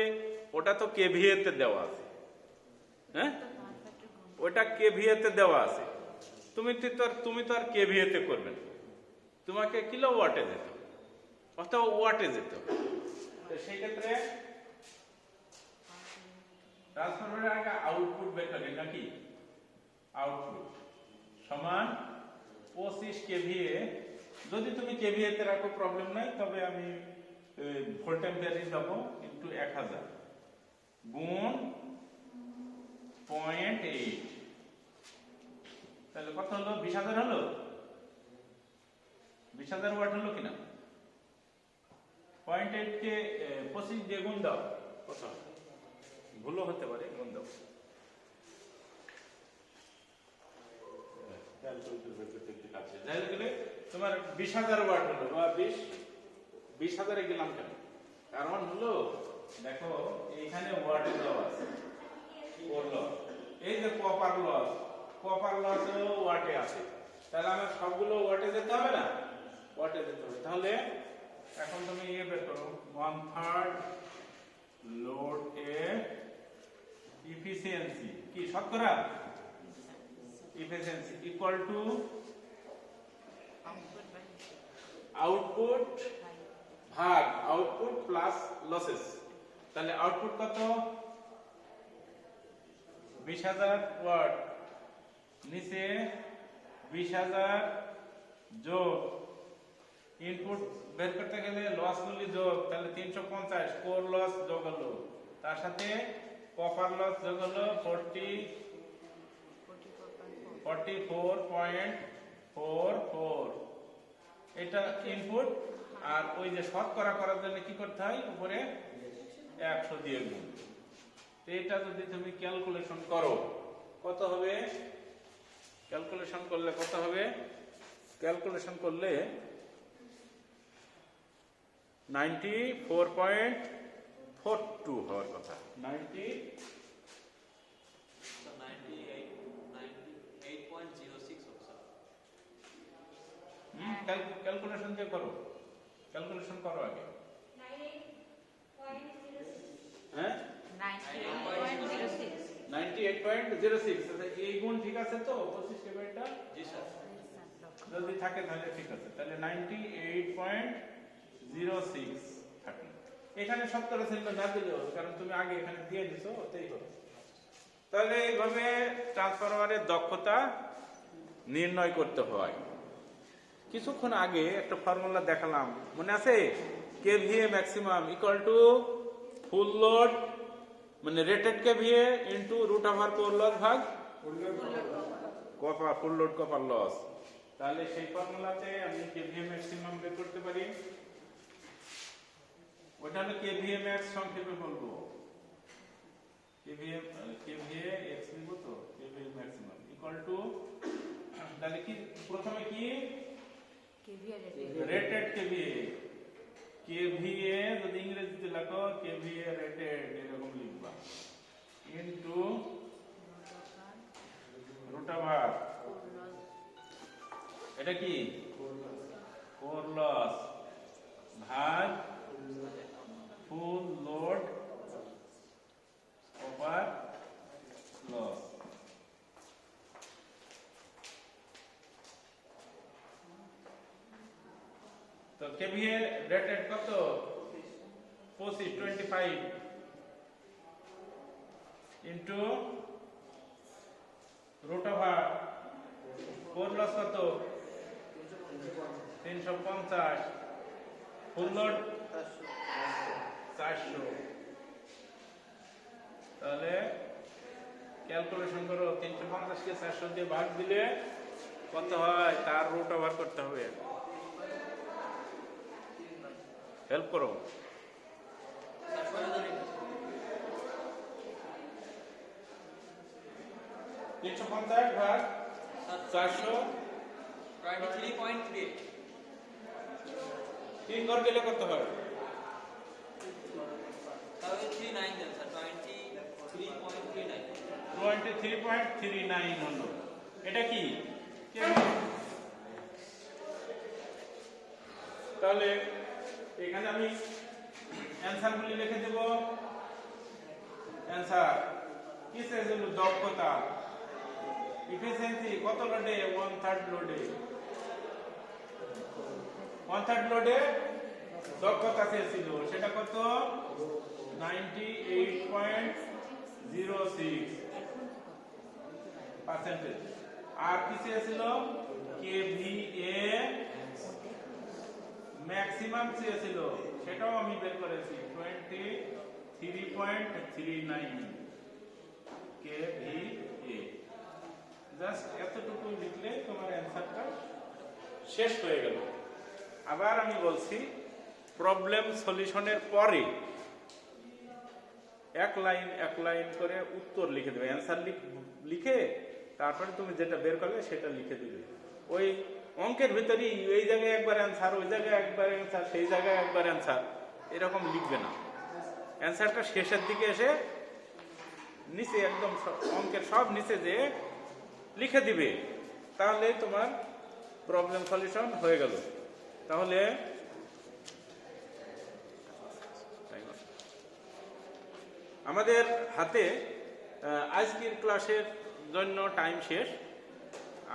ওটা তো কেভিএ তে দেওয়া আছে, হ্যাঁ ওইটা কেভিএ তে দেওয়া আছে। তুমি তো আর কেভিএ তে করবে না, তোমাকে কিলো ওয়াটে যেতে হবে অথবা ওয়াটে যেতে হবে। তো সেই ক্ষেত্রে ট্রান্সফরমারের আগে আউটপুট বের করি নাকি, আউটপুট সমান 25 কেভিএ। যদি তুমি কেভিএ তে রাখো প্রবলেম নাই, তবে আমি ভোল্ট অ্যাম্পিয়ারে দেবো ইনটু 1000 গুণ 0.8, তাহলে কত হলো 20000 হলো, 20000 ওয়াট হলো কিনা। 0.8 কে 25 দিয়ে গুণ দাও, কত ভুলও হতে পারে, গুণ দাও। তোমার 20000 ওয়াট হলো, বা 20000 গেলাম কেন, কারণ হলো দেখো এইখানে ওয়াটে দেওয়া আছে কোর লস, এই যে কপার লস ওয়াটে আছে, তাহলে আমার সবগুলো ওয়াটে যেতে হবে না, ওয়াটে যেতে হবে। তাহলে এখন তুমি বের করো 1/3 লোড এ ইফিসিয়েন্সি কি শতকরা efficiency equal to output ভাগ output plus losses। তাহলে আউটপুট কত 20000 ওয়াট, নিচে 20000 যোগ ইনপুট বের করতে গেলে লস গুলি যোগ, তাহলে 350 কোর লস যোগ হলো, তার সাথে কপার লস যোগ হলো 44.44, এটা ইনপুট। আর ওই যে শতকরা করার জন্য কি করতে হয়, উপরে 100 দিয়ে গুণ। এটা যদি তুমি ক্যালকুলেশন করো কত হবে, ক্যালকুলেশন করলে 94.42 হওয়ার কথা, ক্যালকুলেশন দিয়ে করো, ক্যালকুলেশন করো আগে। 98.06 এই গুণ ঠিক আছে তো 25 কেভিটা? জি স্যার, যদি থাকে তাহলে ঠিক আছে। তাহলে 98.06 থাকে। এখানে 70 ছিল না দিলেও, কারণ তুমি আগে এখানে দিয়ে দিছো, ওতেই হবে। তাহলে এইভাবে ট্রান্সফরমারের দক্ষতা নির্ণয় করতে হয়। কিছুক্ষণ আগে একটা ফর্মুলা দেখালাম, মনে আছে? KVA maximum equal to full load মানে rated KVA into root over core loss ভাগ copper full load copper loss. তাহলে সেই ফর্মুলাতে আমি কেভিএ ম্যাক্সিমাম বের করতে পারি। ওটা হলো কেভিএ ম্যাক্স, সংক্ষেপে বলবো কেভিএ এক্স লিখবো তো, কেভিএ ম্যাক্সিমাম ইকুয়াল টু, তাহলে কি প্রথমে কি রেটেড কেভিএ, কেভিএ যদি ইংরেজিতে লেখো কেভিএ রেটেড এরকম লিখবা, ইনটু রুট ওভার, এটা কি কোর লস ভাগ ফুল লোড কপার লস। তো কেভিএ রেটেড কত? 25 into root over core loss কত? 350, ফুল লোড 400। তাহলে ক্যালকুলেশন করো, 350 কে 400 দিয়ে ভাগ দিলে কত হয়, তার রুট ওভার করতে হবে। হেল্প করো। 350 ভাগ 400, 23.3। 3 ঘর গেলে কত হয়? তাহলে 39 দেন স্যার, 23.39। 23.39 হলো। এটা কি? তাহলে এখানে আমি অ্যানসারগুলি লিখে দেব। অ্যানসার কি হলো? দক্ষতা, ইফিসিয়েন্সি কত লোডে? 1/3 লোডে, 1/3 লোডে দক্ষতা চেয়েছিল, সেটা কত? 98.06%। আর কি চেয়েছিল? কেভিএ ম্যাক্সিমাম চেয়েছিল, সেটাও আমি বের করেছি 23.39 কেভিএ। জাস্ট এতটুকু লিখলে তোমার অ্যান্সারটা শেষ হয়ে গেল। আবার আমি বলছি, প্রবলেম সলিউশনের পরে এক লাইন করে উত্তর লিখে দেবে, অ্যান্সার লিখে তারপরে তুমি যেটা বের করবে সেটা লিখে দিবে। ওই অঙ্কের ভিতরেই এই জায়গায় একবার অ্যান্সার, ওই জায়গায় একবার অ্যান্সার, সেই জায়গায় একবার অ্যান্সার, এরকম লিখবে না। অ্যান্সারটা শেষের দিকে এসে নিচে একদম অঙ্কের সব নিচে যে লিখে দিবে, তাহলে তোমার প্রবলেম সলিউশন হয়ে গেল। তাহলে আমাদের হাতে আজকের ক্লাসের জন্য টাইম শেষ।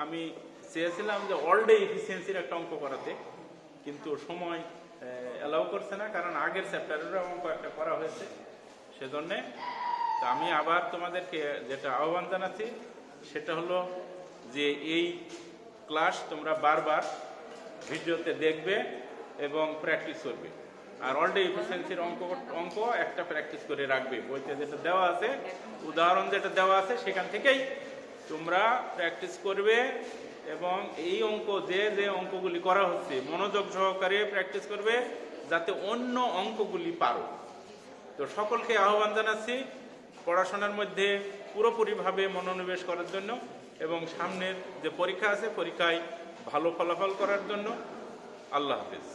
আমি চেয়েছিলাম যে অল ডে এফিসিয়েন্সির একটা অঙ্ক করাতে, কিন্তু সময় অ্যালাউ করছে না, কারণ আগের চ্যাপ্টারেরও অঙ্ক একটা করা হয়েছে। সেজন্যে তা আমি আবার তোমাদেরকে যেটা আহ্বান জানাচ্ছি সেটা হলো যে এই ক্লাস তোমরা বারবার ভিডিওতে দেখবে এবং প্র্যাকটিস করবে। আর অল ডে এফিসিয়েন্সির অঙ্ক একটা প্র্যাকটিস করে রাখবে। বইতে যেটা দেওয়া আছে, উদাহরণ যেটা দেওয়া আছে, সেখান থেকেই তোমরা প্র্যাকটিস করবে এবং এই অঙ্ক যে অঙ্কগুলি করা হচ্ছে মনোযোগ সহকারে প্র্যাকটিস করবে, যাতে অন্য অঙ্কগুলি পারো। তো সকলকে আহ্বান জানাচ্ছি পড়াশোনার মধ্যে পুরোপুরিভাবে মনোনিবেশ করার জন্য এবং সামনের যে পরীক্ষা আছে পরীক্ষায় ভালো ফলাফল করার জন্য। আল্লাহ হাফেজ।